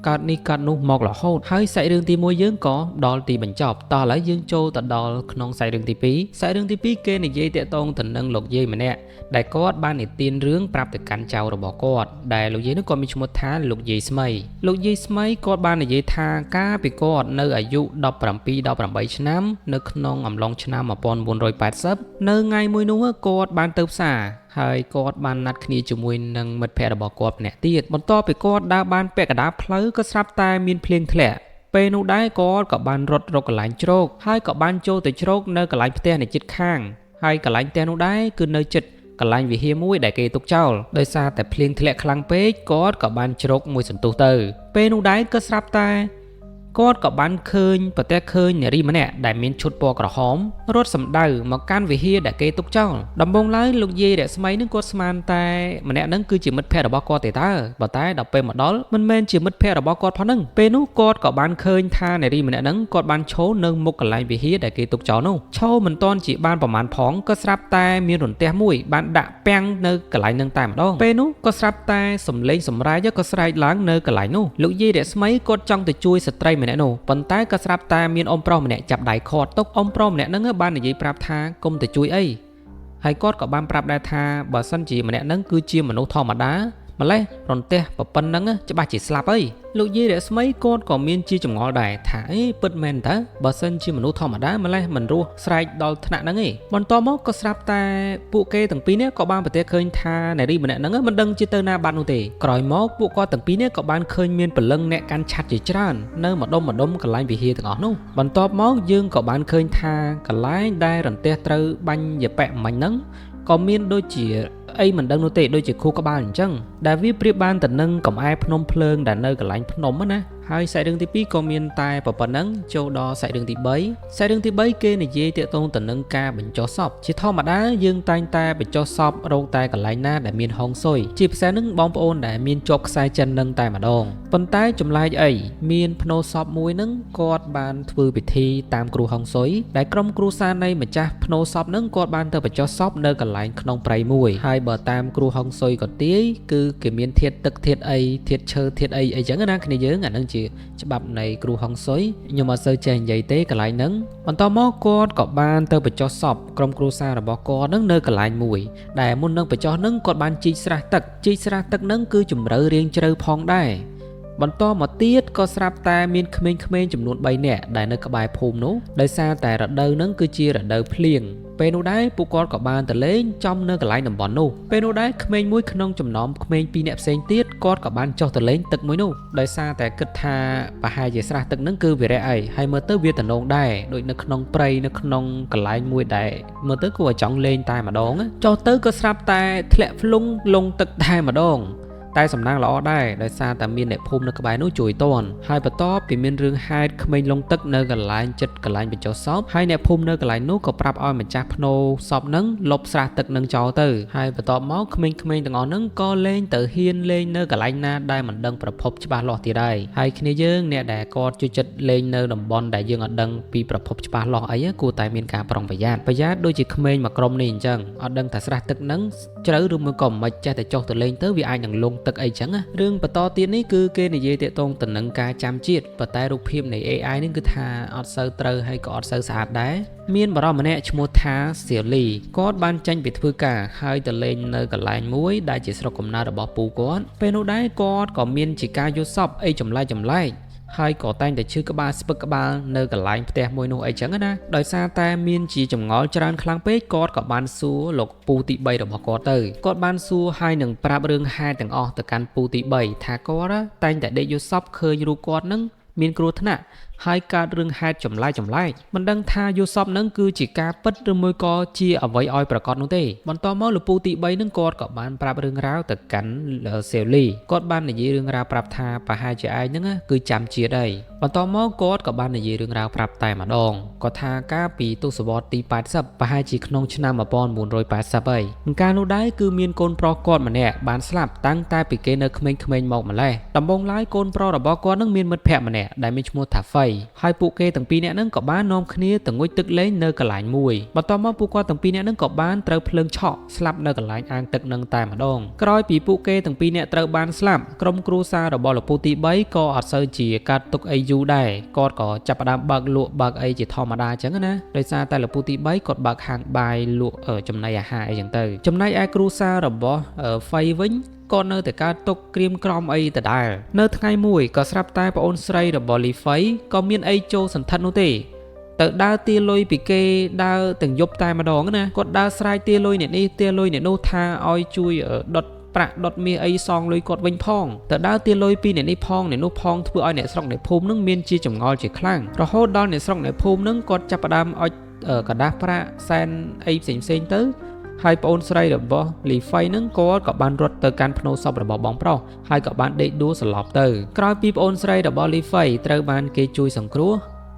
កើតនេះកើតនោះមករហូតហើយសាច់រឿងទី1យើងក៏ដល់ទីបញ្ចប់តោះឥឡូវយើងចូលទៅដល់ក្នុងសាច់រឿងទី2សាច់រឿងទី2គេនិយាយតាក់ទងទៅនឹងលោកយាយម្នាក់ដែលគាត់បាននិទានរឿងប្រាប់ទៅកាន់ចៅរបស់គាត់ដែលលោកយាយនោះគាត់មានឈ្មោះថាលោកយាយស្មីគាត់បាននិយាយថាកាលពីគាត់នៅអាយុ17-18ឆ្នាំនៅក្នុងអំឡុងឆ្នាំ1980នៅថ្ងៃមួយនោះគាត់បានទៅផ្សារហើយគាត់បានណាត់គ្នាជាមួយនឹងមិត្តភ័ក្តិរបស់គាត់ម្នាក់ទៀតបន្ទាប់ពីគាត់ដើរបានពាក់កណ្ដាលផ្លូវក៏ស្រាប់តែមានភ្លៀងធ្លាក់ពេលនោះដែរគាត់ក៏បានរត់រកកន្លែងជ្រកហើយក៏បានចូលទៅជ្រកនៅកន្លែងផ្ទះនៃជិតខាងហើយកន្លែងផ្ទះនោះដែរគឺនៅជិតកន្លែងវិហារមួយដែលគេទុកចោលដោយសារតែភ្លៀងធ្លាក់ខ្លាំងពេកគាត់ក៏បានជ្រកមួយសន្ទុះទៅពេលនោះដែរក៏ស្រាប់តែគាត់ក៏បានឃើញនារីម្នាក់ដែលមានឈុតពណ៌ក្រហមរត់សម្ដៅមកកាន់វិហារដែលគេទុកចោលដំបូងឡើយលោកយាយរស្មីនឹងគាត់ស្មានតែម្នាក់ហ្នឹងគឺជាមិត្តភ័ក្តិរបស់គាត់ទេតើបើតែដល់ពេលមកដល់មិនមែនជាមិត្តភ័ក្តិរបស់គាត់ផងហ្នឹងពេលនោះគាត់ក៏បានឃើញថានារីម្នាក់ហ្នឹងគាត់បានឈរនៅមុខកន្លែងវិហារដែលគេទុកចោលនោះឈរមិនទាន់ជាបានប្រមាណផងក៏ស្រាប់តែមានរន្ទះមួយបានដាក់ពាំងនៅកន្លែងហ្នឹងតែម្ដងពេលនោះក៏ស្រាប់តែសំឡេងសម្រែកក៏ស្រែកឡើងនៅកន្លែងនោះលោកយាយរស្មីគាត់ចង់ទៅជួយស្ត្រីម្នាក់នោះប៉ុន្តែក៏ស្រាប់តែមានអ៊ំប្រុសម្នាក់ចាប់ដៃខាត់ទុកអ៊ំប្រុសម្នាក់ហ្នឹងបាននិយាយប្រាប់ថាកុំទៅជួយអីហើយគាត់ក៏បានប្រាប់ដែរថាបើសិនជាម្នាក់ហ្នឹងគឺជាមនុស្សធម្មតាម្លេះរន្ទះប៉ុណ្ណឹងច្បាស់ជាស្លាប់អីលោកយាយរស្មីគាត់ក៏មានជាចម្ងល់ដែរថាពិតមែនតើបើសិនជាមនុស្សធម្មតាម្លេះមិនរស់ស្រែកដល់ថ្នាក់ហ្នឹងឯងបន្តមកក៏ស្រាប់តែពួកគេទាំងពីរនេះក៏បានប្រទះឃើញថានារីម្នាក់ហ្នឹងមិនដឹងជាទៅណាបាត់នោះទេក្រោយមកពួកគាត់ទាំងពីរនេះក៏បានឃើញមានព្រលឹងអ្នកកាន់ឆ័ត្រជាច្រើននៅម្ដុំកន្លែងវិហារទាំងអស់នោះបន្ទាប់មកយើងក៏បានឃើញថាកន្លែងដែលរន្ទះត្រូវបាញ់យប៉ែមិញហ្នឹងក៏មានដូចជាអីមិនដឹងនោះទេដូចជាខួរក្បាលអញ្ចឹងដែលវាប្រៀបបានទៅនឹងកំអែភ្នំភ្លើងដែលនៅកន្លែងភ្នំណាហ ហើយសាច់រឿងទី2ក៏មានតែប៉ុណ្ណឹងចូលដល់សាច់រឿងទី3សាច់រឿងទី3គេនិយាយទាក់ទងទៅនឹងការបញ្ចុះសពជាធម្មតាយើងតែងតែបញ្ចុះសពរកតែកន្លែងណាដែលមានហុងស៊ុយជាពិសេសនឹងបងប្អូនដែលមានជាប់ខ្សែចិននឹងតែម្ដងប៉ុន្តែចម្លែកអីមានភ្នោសពមួយនឹងគាត់បានធ្វើពិធីតាមគ្រូហុងស៊ុយដែលក្រុមគ្រួសារនៃម្ចាស់ភ្នោសពនឹងគាត់បានទៅបញ្ចុះសពនៅកន្លែងក្នុងព្រៃមួយហើយបើតាមគ្រូហុងស៊ុយក៏ទាយគឺគេមានធាតុទឹកធាតុអីធាតុឈើធាតុអីចឹងណាគ្នាយើងអានឹងជាច្បាប់នៃគ្រូហុងស៊ុយខ្ញុំអត់សូវចេះនិយាយទេកន្លែងហ្នឹងបន្តមកគាត់ក៏បានទៅបញ្ចុះសពក្រុមគ្រួសាររបស់គាត់នឹងនៅកន្លែងមួយដែលមុននឹងបញ្ចុះនឹងគាត់បានជីកស្រះទឹកហ្នឹងគឺជម្រៅរាងជ្រៅផងដែរបន្តមកទៀតក៏ស្រាប់តែមានក្មេងៗចំនួន3នាក់ដែលនៅក្បែរភូមិនោះដោយសារតែរដូវហ្នឹងគឺជារដូវភ្លៀងពេលនោះដែរពួកគាត់ក៏បានទៅលេងចំនៅកន្លែងតំបន់នោះពេលនោះដែរក្មេងមួយក្នុងចំណោមក្មេង2នាក់ផ្សេងទៀតគាត់ក៏បានចុះទៅលេងទឹកមួយនោះដោយសារតែគិតថាប្រហែលជាស្រះទឹកហ្នឹងគឺវារ៉េអីហើយមើលទៅវាតំណងដែរដូចនៅក្នុងព្រៃនៅក្នុងកន្លែងមួយដែរមើលទៅគួរឲ្យចង់លេងតែម្ដងចុះទៅក៏ស្រាប់តែធ្លាក់ភ្លុងលងទឹកតែម្ដងតែសំណាងល្អដែរដោយសារតែមានអ្នកភូមិនៅក្បែរនោះជួយតន់ហើយបន្ទាប់ពីមានរឿងហេតុក្មេងលងទឹកនៅកន្លែងចិត្តកន្លែងបញ្ចុះសពហើយអ្នកភូមិនៅកន្លែងនោះក៏ប្រាប់ឲ្យម្ចាស់ភ្នោសពនឹងលុបស្រះទឹកនឹងចោលទៅហើយបន្ទាប់មកក្មេងៗទាំងអស់ហ្នឹងក៏លេងទៅហ៊ានលេងនៅកន្លែងណាដែលមិនដឹងប្រភពច្បាស់លាស់ទៀតដែរហើយគ្នាយើងអ្នកដែលគាត់ជួយចិត្តលេងនៅតំបន់ដែលយើងអត់ដឹងពីប្រភពច្បាស់លាស់អីគួរតែមានការប្រុងប្រយ័ត្នដូចជាក្មេងមួយក្រុមនេះអញ្ចឹងអត់ដឹងថាស្រះទឹកហ្នឹងជ្រៅឬមួយក៏មិនចេះតែចុះទៅលេងទៅវាអាចនឹងលងទឹកអីចឹងរឿងបន្តទៀតនេះគឺគេនិយាយទាក់ទងទៅនឹងការចាំជាតិប៉ុន្តែរូបភាពនៃ AI នេះគឺថាអត់សូវត្រូវហើយក៏អត់សូវស្អាតដែរមានបរិបម្នាក់ឈ្មោះថាសៀលីគាត់បានចេញពីធ្វើការហើយទៅលេងនៅកន្លែងមួយដែលជាស្រុកកំណើតរបស់ពូគាត់ពេលនោះដែរគាត់ក៏មានជាការយល់សពអីចម្លែកហើយក៏តែងតែឈឺក្បាលស្ពឹកក្បាលនៅកន្លែងផ្ទះមួយនោះអីចឹងណាដោយសារតែមានជាចម្ងល់ច្រើនខ្លាំងពេកគាត់ក៏បានសួរលោកពូទី3របស់គាត់ទៅគាត់បានសួរហើយនឹងប្រាប់រឿងហេតុទាំងអស់ទៅកាន់ពូទី3ថាគាត់តែងតែដេកយល់សពឃើញរូបគាត់នឹងមានគ្រោះថ្នាក់ហើយកើតរឿងហេតុចម្លែកមិនដឹងថាយល់សពនឹងគឺជាការពិតឬមួយក៏ជាអ្វីឲ្យប្រកាសនោះទេបន្តមកលោកពូទី3នឹងគាត់ក៏បានប្រាប់រឿងរ៉ាវទៅកាន់សេលីគាត់បាននិយាយរឿងរ៉ាវប្រាប់ថាប្រហែលជាឯងហ្នឹងគឺចាំជាតិហើយបន្តមកគាត់ក៏បាននិយាយរឿងរ៉ាវប្រាប់តែម្ដងគាត់ថាកាលពីទសវត្សរ៍ទី80ប្រហែលជាក្នុងឆ្នាំ1980ហើយកាលនោះដែរគឺមានកូនប្រុសគាត់ម្នាក់បានស្លាប់តាំងតែពីគេនៅក្មេងៗមកម្លេះដំបូងឡើយកូនប្រុសរបស់គាត់នឹងមានមិត្តភក្តិម្នាក់ដែលមានឈ្មោះថាហ្វៃហើយពួកគេទាំងពីរនាក់ហ្នឹងក៏បាននាំគ្នាទៅងុយទឹកលេងនៅកន្លែងមួយបន្តមកពួកគាត់ទាំងពីរនាក់ហ្នឹងក៏បានត្រូវភ្លើងឆក់ស្លាប់នៅកន្លែងអាងទឹកហ្នឹងតែម្ដងក្រោយពីពួកគេទាំងពីរនាក់ត្រូវបានស្លាប់ក្រុមគ្រួសាររបស់លោកពូទី3ក៏អត់សូវជាកាត់ទុកអីយូរដែរគាត់ក៏ចាប់ផ្ដើមបើកលក់បើកអីជាធម្មតាអញ្ចឹងណាដោយសារតែលោកពូទី3គាត់បើកហាងបាយលក់ចំណីអាហារអីចឹងទៅចំណែកឯគ្រួសាររបស់ហ្វៃវិញក៏នៅតែកើតទុកក្រៀមក្រំអីដដែលនៅថ្ងៃមួយក៏ស្រាប់តែប្អូនស្រីរបស់លីហ្វៃក៏មានអីចូលសន្ធិដ្ឋនោះទេទៅដើរទាលុយពីគេដើរទាំងយប់តែម្ដងណាគាត់ដើរស្រែកទាលុយអ្នកនេះទាលុយអ្នកនោះថាឲ្យជួយដុតប្រាក់ដុតមាសអីសងលុយគាត់វិញផងទៅដើរទាលុយពីអ្នកនេះផងអ្នកនោះផងធ្វើឲ្យអ្នកស្រុកអ្នកភូមិនឹងមានជាចម្ងល់ជាខ្លាំងរហូតដល់អ្នកស្រុកអ្នកភូមិនឹងគាត់ចាប់ផ្ដើមអុជกระดาษប្រាក់សែនអីផ្សេងទៅហើយប្អូនស្រីរបស់លីហ្វៃនឹងគាត់ក៏បានរត់ទៅកាន់ភ្នូសពរបស់បងប្រុសហើយក៏បានដេកដួលសន្លប់ទៅក្រោយពីប្អូនស្រីរបស់លីហ្វៃត្រូវបានគេជួយសង្គ្រោះ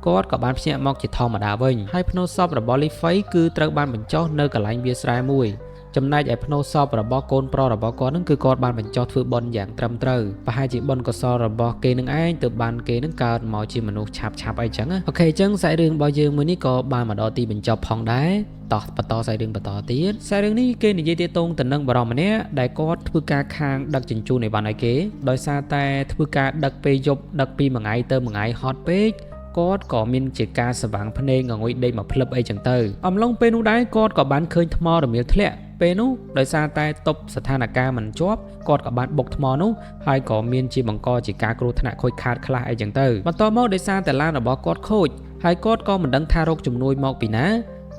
គាត់ក៏បានភ្ញាក់មកជាធម្មតាវិញហើយភ្នូសពរបស់លីហ្វៃគឺត្រូវបានបញ្ចុះនៅកន្លែងវាលស្រែមួយចំណែកឯភ្នូសពរបស់កូនប្រុសរបស់គាត់នឹងគឺគាត់បានបញ្ចុះធ្វើបុណ្យយ៉ាងត្រឹមត្រូវប្រហែលជាបុណ្យកុសលរបស់គេនឹងឯងទៅបានគេនឹងកើតមកជាមនុស្សឆាប់អីចឹងអូខេអញ្ចឹងសាច់រឿងរបស់យើងមួយនេះក៏បានមកដល់ទីបញ្ចប់ផងដែរតោះបន្តសាច់រឿងបន្តទៀតសាច់រឿងនេះគេនិយាយទាក់ទងទៅនឹងបរិមម្នាក់ដែលគាត់ធ្វើការខាងដឹកជញ្ជូនអីវ៉ាន់ឲ្យគេដោយសារតែធ្វើការដឹកពេលយប់ដឹកពីមួយថ្ងៃទៅមួយថ្ងៃហត់ពេកគាត់ក៏មានជាការស្វាងភ្នែកងុយដេកមកភ្លឹបអីចឹងទៅអំឡុងពេលនោះដែរគាត់ក៏បានឃើញថ្មរមៀលធ្លាក់ពេលនោះដោយសារតែទប់ស្ថានភាពមិនជាប់គាត់ក៏បានបុកថ្មនោះហើយក៏មានជាបង្កជាការគ្រោះថ្នាក់ខូចខាតខ្លះអីចឹងទៅបន្តមកដោយសារតែឡានរបស់គាត់ខូចហើយគាត់ក៏មិនដឹងថារកជំនួយមកពីណា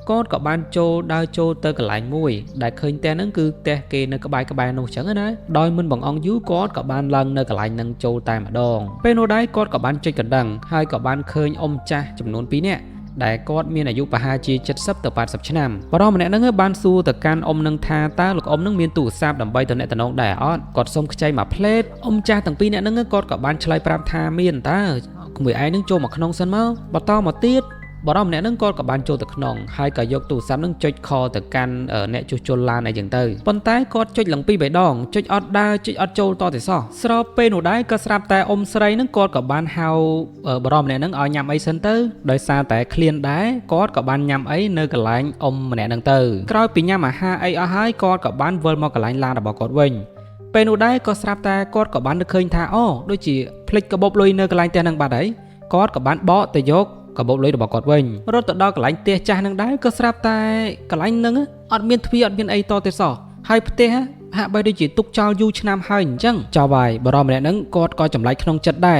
គាត់ក៏បានដើរចូលទៅកន្លែងមួយដែលឃើញផ្ទះហ្នឹងគឺផ្ទះគេនៅក្បែរនោះចឹងណាដោយមិនបងអង្គយូរគាត់ក៏បានឡើងនៅកន្លែងហ្នឹងចូលតែម្ដងពេលនោះដែរគាត់ក៏បានចុចកណ្ដឹងហើយក៏បានឃើញអ៊ំចាស់ចំនួន2នាក់ ដែលគាត់មានអាយុប្រហែលជា70ទៅ80ឆ្នាំបរិមម្នាក់ហ្នឹងបានសួរទៅកាន់អ៊ំនឹងថាតើលោកអ៊ំនឹងមានទូរស័ព្ទដើម្បីទៅអ្នកតំណងដែរអត់គាត់សុំខ្ចីមួយផ្លេតអ៊ំចាស់ទាំងពីរអ្នកហ្នឹងគាត់ក៏បានឆ្លើយប្រាប់ថាមានតើក្មួយឯងនឹងចូលមកក្នុងសិនមកបន្តមកទៀតបរិមម្នាក់ហ្នឹងគាត់ក៏បានចូលទៅក្នុងហើយក៏យកទូរស័ព្ទហ្នឹងចុចខលទៅកាន់អ្នកជួសជុលឡានអីចឹងទៅប៉ុន្តែគាត់ចុចឡើងពីរបីដងចុចអត់ដើរចុចអត់ចូលតទៅសោះស្របពេលនោះដែរក៏ស្រាប់តែអ៊ំស្រីហ្នឹងគាត់ក៏បានហៅបរិមម្នាក់ហ្នឹងឲ្យញ៉ាំអីសិនទៅដោយសារតែឃ្លានដែរគាត់ក៏បានញ៉ាំអីនៅកន្លែងអ៊ំម្នាក់ហ្នឹងទៅក្រោយពីញ៉ាំអាហារអីអស់ហើយគាត់ក៏បានវិលមកកន្លែងឡានរបស់គាត់វិញពេលនោះដែរក៏ស្រាប់តែគាត់ក៏បាននឹកឃើញថាអូដូចជាភ្លេចកាបូបលុយនៅកន្លែងផ្ទះហ្នឹងបាត់ហើយគាត់ក៏បានបកទៅយកកាបូបលុយរបស់គាត់វិញរត់ទៅដល់កន្លែងផ្ទះចាស់ហ្នឹងដែរក៏ស្រាប់តែកន្លែងហ្នឹងអត់មានទ្វារអត់មានអីតទេសោះហើយផ្ទះហាក់បីដូចជាទុកចោលយូរឆ្នាំហើយអញ្ចឹងចោលហើយបរិមម្នាក់ហ្នឹងគាត់ក៏ចម្លែកក្នុងចិត្តដែ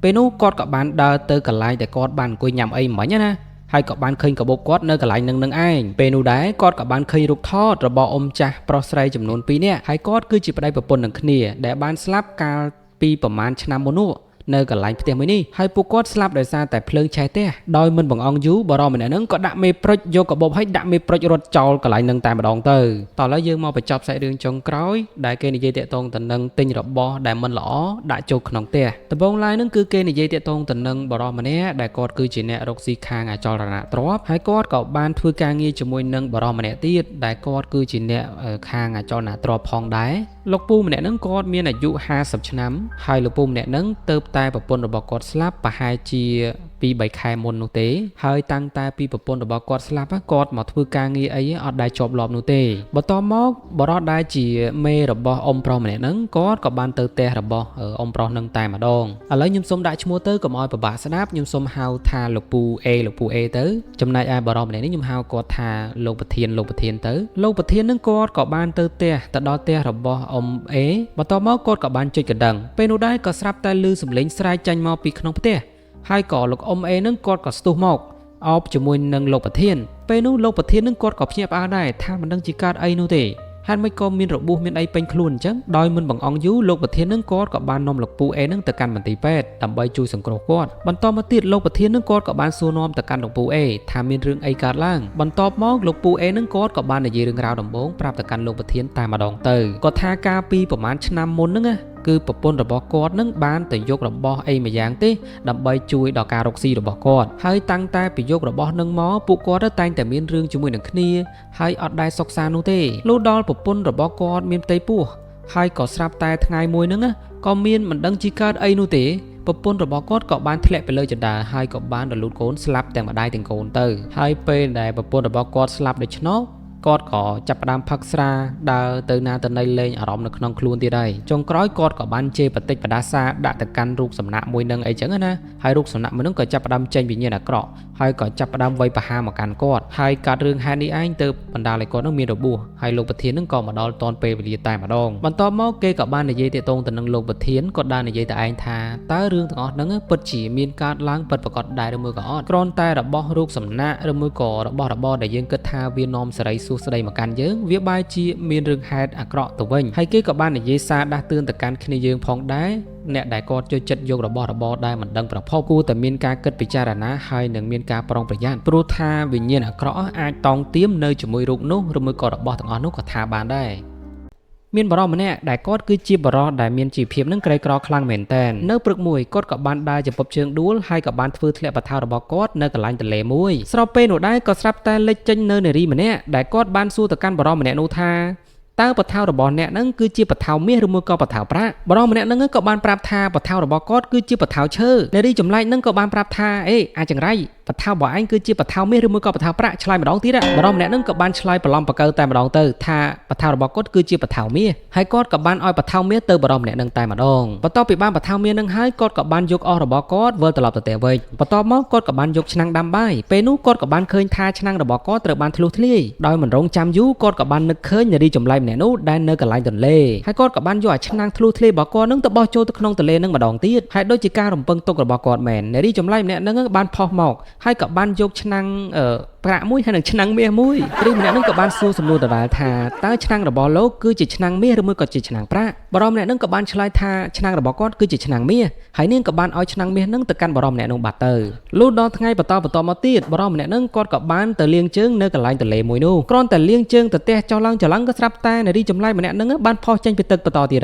រពេលនោះគាត់ក៏បានដើរទៅកន្លែងដែលគាត់បានអង្គុយញ៉ាំអីមិញណាហើយក៏បានឃើញកាបូបគាត់នៅកន្លែងនឹងឯងពេលនោះដែរគាត់ក៏បានឃើញរូបថតរបស់អ៊ំចាស់ប្រុសស្រីចំនួន2នាក់ហើយគាត់គឺជាប្តីប្រពន្ធនឹងគ្នាដែលបានស្លាប់កាលពីប្រមាណឆ្នាំមុននោះនៅកន្លែងផ្ទះមួយនេះហើយពួកគាត់ស្លាប់ដោយសារតែភ្លើងឆេះផ្ទះដោយមិនបង្អង់យូរបរិមម្នាក់ហ្នឹងក៏ដាក់មេព្រុចយកកាបូបឲ្យដាក់មេព្រុចរត់ចោលកន្លែងហ្នឹងតែម្ដងទៅតោះឥឡូវយើងមកបញ្ចប់សាច់រឿងចុងក្រោយដែលគេនិយាយតាក់ទងទៅនឹងទិញរបស់ដែលមិនល្អដាក់ចូលក្នុងផ្ទះដំបូងឡើយហ្នឹងគឺគេនិយាយតាក់ទងទៅនឹងបរិមម្នាក់ដែលគាត់គឺជាអ្នករកស៊ីខាងអចលនទ្រព្យហើយគាត់ក៏បានធ្វើការងារជាមួយនឹងបរិមម្នាក់ទៀតដែលគាត់គឺជាអ្នកខាងអចលនទ្រព្យផងដែរលោកពូម្នាក់ហ្នឹងគាត់មានអាយុ50ឆ្នាំហើយលោកពូម្នាក់ហ្នឹងទៅតែប្រពន្ធរបស់គាត់ស្លាប់ប្រហែលជា2-3 ខែមុននោះទេហើយតាំងតែពីប្រពន្ធរបស់គាត់ស្លាប់គាត់មកធ្វើការងារអីអត់ដែលជាប់លាប់នោះទេបន្ទាប់មកបរិសដែលជាមេរបស់អ៊ំប្រុសម្នាក់ហ្នឹងគាត់ក៏បានទៅផ្ទះរបស់អ៊ំប្រុសហ្នឹងតែម្ដងឥឡូវខ្ញុំសូមដាក់ឈ្មោះទៅកុំឲ្យពិបាកស្ដាប់ខ្ញុំសូមហៅថាលោកពូ A លោកពូ A ទៅចំណែកឯបរិសម្នាក់នេះខ្ញុំហៅគាត់ថាលោកប្រធានទៅលោកប្រធានហ្នឹងគាត់ក៏បានទៅផ្ទះទៅដល់ផ្ទះរបស់អ៊ំ A បន្ទាប់មកគាត់ក៏បានចុចកណ្ដឹងពេលនោះដែរក៏ស្រាប់តែឮសំឡេងស្រែកចេញមកពីក្នុងផ្ទះហើយក៏លោកអ៊ំ A នឹងគាត់ក៏ស្ទុះមកអោបជាមួយនឹងលោកប្រធានពេលនោះលោកប្រធាននឹងគាត់ក៏ភ្ញាក់ផ្អើលដែរថាមិនដឹងជាកើតអីនោះទេហេតុមិនក៏មានរបួសមានអីពេញខ្លួនអញ្ចឹងដោយមិនបង្អង់យូរលោកប្រធាននឹងគាត់ក៏បាននាំលោកពូ A នឹងទៅកាន់មន្ទីរពេទ្យដើម្បីជួយសង្គ្រោះគាត់បន្តមកទៀតលោកប្រធាននឹងគាត់ក៏បានសួរនាំទៅកាន់លោកពូ A ថាមានរឿងអីកើតឡើងបន្ទាប់មកលោកពូ A នឹងគាត់ក៏បាននិយាយរឿងរ៉ាវដំបូងប្រាប់ទៅកាន់លោកប្រធានតែម្ដងទៅគាត់ថាកាលពីប្រហែលឆ្នាំមុនហ្នឹងគឺប្រពន្ធរបស់គាត់នឹងបានទៅយករបស់អីមួយយ៉ាងទេដើម្បីជួយដល់ការរកស៊ីរបស់គាត់ហើយតាំងតែពីយករបស់នឹងមកពួកគាត់តែងតែមានរឿងជាមួយនឹងគ្នាហើយអត់ដែលសុខសាន្តនោះទេលុះដល់ប្រពន្ធរបស់គាត់មានផ្ទៃពោះហើយក៏ស្រាប់តែថ្ងៃមួយហ្នឹងក៏មានមិនដឹងជាកើតអីនោះទេប្រពន្ធរបស់គាត់ក៏បានធ្លាក់ទៅលើចណ្ដាលហើយក៏បានរលូតកូនស្លាប់ទាំងម្ដាយទាំងកូនទៅហើយពេលដែលប្រពន្ធរបស់គាត់ស្លាប់ដូច្នោះគាត់ក៏ចាប់ផ្ដើមផឹកស្រាដើរទៅណាទៅណីលេងអារម្មណ៍នៅក្នុងខ្លួនទៀតហើយចុងក្រោយគាត់ក៏បានជេរបតិចបដាសាដាក់ទៅកាន់រូបសំណាកមួយនឹងអីចឹងណាហើយរូបសំណាកមួយនឹងក៏ចាប់ផ្ដើមចេញវិញ្ញាណអាក្រក់ហើយក៏ចាប់ផ្ដើមវាយប្រហារមកកាន់គាត់ហើយកាត់រឿងហេតុនេះឯងទៅបណ្ដាលឲ្យគាត់នឹងមានរបួសហើយលោកប្រធាននឹងក៏មកដល់តនពេលវេលាតែម្ដងបន្ទាប់មកគេក៏បាននិយាយទាក់ទងទៅនឹងលោកប្រធានគាត់បាននិយាយទៅឯងថាតើរឿងទាំងអស់ហ្នឹងពិតជាមានកើតឡើងពិតប្រាកដដែរឬមួយក៏អត់គ្រាន់តែរបស់រូបសំណាកឬមួយក៏របស់របរដែលយើងគិតថាវានាំសេរីសួស្ដីមកកាន់យើងវាបែរជាមានរឿងហេតុអាក្រក់ទៅវិញហើយគេក៏បាននិយាយសារដាស់តឿនទៅកាន់គ្នាយើងផងដែរអ្នកដែលគាត់ចូលចិត្តយករបស់របរដែលមិនដឹងប្រភពគួរតែមានការគិតពិចារណាហើយនឹងមានការប្រុងប្រយ័ត្នព្រោះថាវិញ្ញាណអាក្រក់អាចតោងទាមនៅជាមួយរូបនោះឬមួយក៏របស់ទាំងអស់នោះក៏ថាបានដែរមានបរិសម្នាក់ដែលគាត់គឺជាបរិសដែលមានជីវភាពនឹងក្រីក្រខ្លាំងមែនតើនៅព្រឹកមួយគាត់ក៏បានដើរចំពប់ជើងដួលហើយក៏បានធ្វើធ្លាក់បថៅរបស់គាត់នៅកន្លែងទន្លេមួយស្របពេលនោះដែរក៏ស្រាប់តែលេចចេញនៅនារីម្នាក់ដែលគាត់បានសួរទៅកាន់បរិសម្នាក់នោះថាតើបថៅរបស់អ្នកហ្នឹងគឺជាបថៅមាសឬមួយក៏បថៅប្រាក់បរិសម្នាក់ហ្នឹងក៏បានប្រាប់ថាបថៅរបស់គាត់គឺជាបថៅឈើនារីចម្លែកហ្នឹងក៏បានប្រាប់ថាអេអាចង្រៃបថៅរបស់ឯងគឺជាបថៅមាសឬមួយក៏បថៅប្រាក់ឆ្លើយម្ដងទៀតបរិសម្នាក់ហ្នឹងក៏បានឆ្លើយប្រឡំបកើតែម្ដងទៅថាបថៅរបស់គាត់គឺជាបថៅមាសហើយគាត់ក៏បានឲ្យបថៅមាសទៅបរិសម្នាក់ហ្នឹងតែម្ដងបន្ទាប់ពីបានបថៅមាសហ្នឹងហើយគាត់ក៏បានយកអស់របស់គាត់វិលត្រឡប់ទៅផ្ទះវិញបន្ទាប់មកគាត់ក៏បានយកឆ្នាំងដាំបាយពេលនោះគាត់ក៏បានឃើញថាឆ្នាំងរបស់គាត់ត្រូវបានធ្លុះធ្លាយដោយមិនរងចាំយូរគាត់ក៏បាននឹកឃើញនារីចម្លែកម្នាក់នោះដែលនៅកន្លែងទន្លេហើយគាត់ក៏បានយកអាឆ្នាំងធ្លុះធ្លាយរបស់គាត់នឹងទៅបោះចូលទៅក្នុងទន្លេនឹងម្ដងទៀតហើយដូចជាការរំពឹងទុករបស់គាត់មែននារីចម្លែកម្នាក់នឹងបានផុសមក ហើយក៏បានយកឆ្នាំងប្រាក់មួយហើយនឹងឆ្នាំងមាសមួយព្រីម្នាក់នឹងក៏បានសួរសំណួរដដែលថាតើឆ្នាំងរបស់លោកគឺជាឆ្នាំងមាសឬមួយក៏ជាឆ្នាំងប្រាក់បរិមម្នាក់នឹងក៏បានឆ្លើយថាឆ្នាំងរបស់គាត់គឺជាឆ្នាំងមាសហើយនាងក៏បានឲ្យឆ្នាំងមាសនឹងទៅកាន់បរិមម្នាក់នឹងបាត់ទៅលុះដល់ថ្ងៃបន្តមកទៀតបរិមម្នាក់នឹងគាត់ក៏បានទៅលាងជើងនៅកន្លែងទន្លេមួយនោះគ្រាន់តែលាងជើងទៅផ្ទះចុះឡើងក៏ស្រាប់តែនារីចម្លែកម្នាក់នឹងបានផុសចេញពីទឹកបន្តទៀត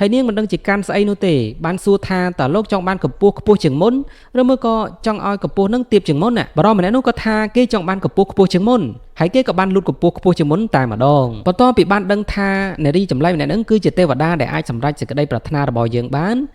ហើយនាងមិនដឹងជាកាន់ស្អីនោះទេបានសួរថាតើលោកចង់បានកម្ពស់ខ្ពស់ជាងមុនឬមួយក៏ចង់ឲ្យកម្ពស់នឹងទាបជាងមុនបរិមម្នាក់នោះក៏ថាគេចង់បានកម្ពស់ខ្ពស់ជាងមុនហើយគេក៏បានលូតកម្ពស់ខ្ពស់ជាងមុនតែម្ដងបន្ទាប់ពីបានដឹងថានារីចម្លែកម្នាក់នឹងគឺជាទេវតាដែលអាចសម្រេចសេចក្តីប្រាថ្នារបស់យើងបា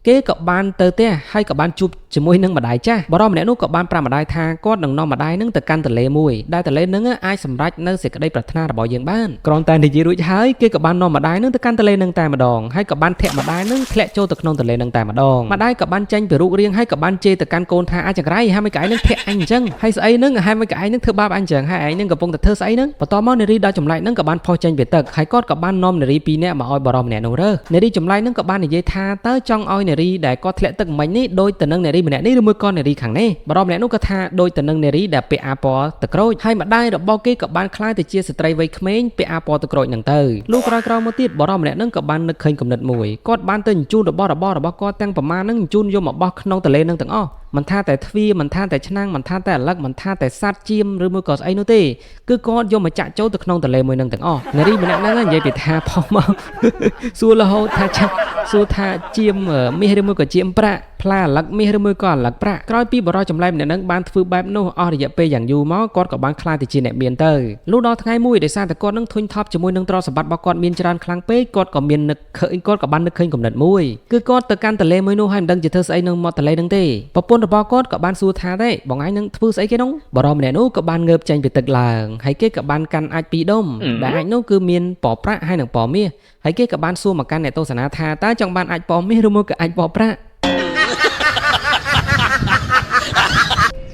នគេក៏បានទៅផ្ទះហើយក៏បានជួបជាមួយនឹងម្ដាយចាស់បរិមម្នាក់នោះក៏បានប្រាប់ម្ដាយថាគាត់នឹងនាំម្ដាយនឹងទៅកាន់ទន្លេមួយដែលទន្លេនឹងអាចសម្រេចនៅសេចក្តីប្រាថ្នារបស់យើងបានគ្រាន់តែនិយាយរួចហើយគេក៏បាននាំម្ដាយនឹងទៅកាន់ទន្លេនឹងតែម្ដងហើយក៏បានធាក់ម្ដាយនឹងធ្លាក់ចូលទៅក្នុងទន្លេនឹងតែម្ដងម្ដាយក៏បានចេញពីរូបរាងហើយក៏បានជេរទៅកាន់កូនថាអាចង្រៃហើយមិនក៏ឯងនឹងធាក់អញអញ្ចឹងហើយស្អីនឹងហើយមិនក៏ឯងនឹងធ្វើបាបអញអញ្ចឹងហើយឯងនឹងកំពុងតែធ្វើស្អីនឹងបន្តមកនារីដ៏ចម្លែកនឹងក៏បានផុសចេញពីទឹកហើយគាត់ក៏បាននាំនារីពីរនាក់មកឲ្យបរិមម្នាក់នោះរើសនារីចម្លែកនឹងក៏បាននិយាយថាតើចង់ឲ្យនារីដែលគាត់ធ្លាក់ទឹកមិញនេះដូចទៅនឹងនារីម្នាក់នេះឬមួយក៏នារីខាងនេះបរិមម្នាក់នោះក៏ថាដូចទៅនឹងនារីដែលពាក់អាវពណ៌ទឹកក្រូចហើយម្ដាយរបស់គេក៏បានក្លាយទៅជាស្ត្រីវ័យក្មេងពាក់អាវពណ៌ទឹកក្រូចនឹងទៅលុះក្រោយមកទៀតបរិមម្នាក់នឹងក៏បាននឹកឃើញគំនិតមួយគាត់បានទៅបញ្ជូនរបស់គាត់ទាំងប្រមាណនឹងបញ្ជូនយកមកបោះក្នុងទន្លេនឹងទាំងអស់មិនថាតែទ្វារមិនថាតែឆ្នាំងមិនថាតែអាឡឹកមិនថាតែសត្វជៀមឬមួយក៏ស្អីនោះទេគឺគាត់យកមកចាក់ចូលទៅក្នុងទន្លេមួយនឹងទាំងអស់នារីម្នាក់ហ្នឹងនិយាយពីថាផុសមកសួររហូតថាចាក់សួរថាជៀមមាសឬមួយក៏ជៀមប្រាក់ផ្លែអាឡឹកមាសឬមួយក៏អាឡឹកប្រាក់ក្រោយពីបរិយចម្លែកម្នាក់ហ្នឹងបានធ្វើបែបនោះអស់រយៈពេលយ៉ាងយូរមកគាត់ក៏បានខ្លាចទៅជាអ្នកមានទៅលុះដល់ថ្ងៃមួយដោយសារតែគាត់នឹងធុញថប់ជាមួយនឹងទ្រព្យសម្បត្តិរបស់គាត់មានច្រើនខ្លាំងពេកគាត់ក៏មាននឹកឃើញគាត់ក៏បាននឹកឃើញគំនិតមួយគឺគាត់ទៅកាន់ទន្លេមួយនោះហើយមិនដឹងជាធ្វើស្អីនឹងមាត់ទន្លេហ្នឹងទេប្រពន្ធរបស់គាត់ក៏បានសួរថាទេបងឯងនឹងធ្វើស្អីគេនោះបរិយម្នាក់នោះក៏បានងើបចេញពីទឹកឡើងហើយគេក៏បានកាន់អាចពីរដុំដែលអាចនោះគឺមានពណ៌ប្រាក់ហើយនិងពណ៌មាសហើយគេក៏បានសួរមកកាន់អ្នកទស្សនាថាតើចង់បានអាចពណ៌មាសឬមួយក៏អាចពណ៌ប្រាក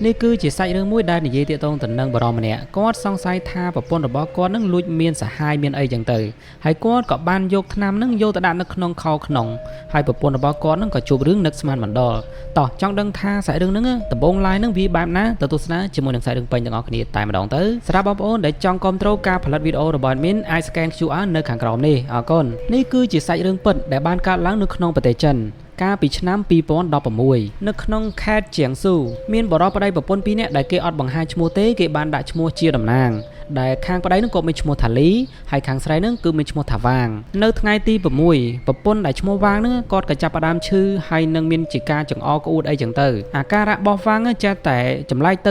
់នេះគឺជាសាច់រឿងមួយដែលនិយាយទាក់ទងទៅនឹងបរិមម្នាក់គាត់សង្ស័យថាប្រពន្ធរបស់គាត់នឹងលួចមានសហាយមានអីចឹងទៅហើយគាត់ក៏បានយកថ្នាំនឹងយកទៅដាក់នៅក្នុងខោក្នុងហើយប្រពន្ធរបស់គាត់នឹងក៏ជួបរឿងនឹកស្មានមិនដល់តោះចង់ដឹងថាសាច់រឿងហ្នឹងដំបូងឡើយនឹងវាបែបណាទៅទស្សនាជាមួយនឹងសាច់រឿងពេញទាំងអស់គ្នាតែម្ដងទៅសម្រាប់បងប្អូនដែលចង់គាំទ្រការផលិតវីដេអូរបស់ admin អាច scan QR នៅខាងក្រោមនេះអរគុណនេះគឺជាសាច់រឿងពិតដែលបានកើតឡើងនៅក្នុងប្រទេសចិនកាលពីឆ្នាំ2016នៅក្នុងខេត្តជាងស៊ូមានបរិបប្តីប្រពន្ធពីរនាក់ដែលគេអត់បង្ហាញឈ្មោះទេគេបានដាក់ឈ្មោះជាតំណាងដែលខាងប្តីនឹងក៏មានឈ្មោះថាលីហើយខាងស្រីនឹងគឺមានឈ្មោះថាវាងនៅថ្ងៃទី6ប្រពន្ធដែលឈ្មោះវាងនឹងគាត់ក៏ចាប់ផ្ដើមឈឺហើយនឹងមានជាការចង្អុលក្អួតអីចឹងទៅអាការៈរបស់វាងចេះតែចម្លែកទៅ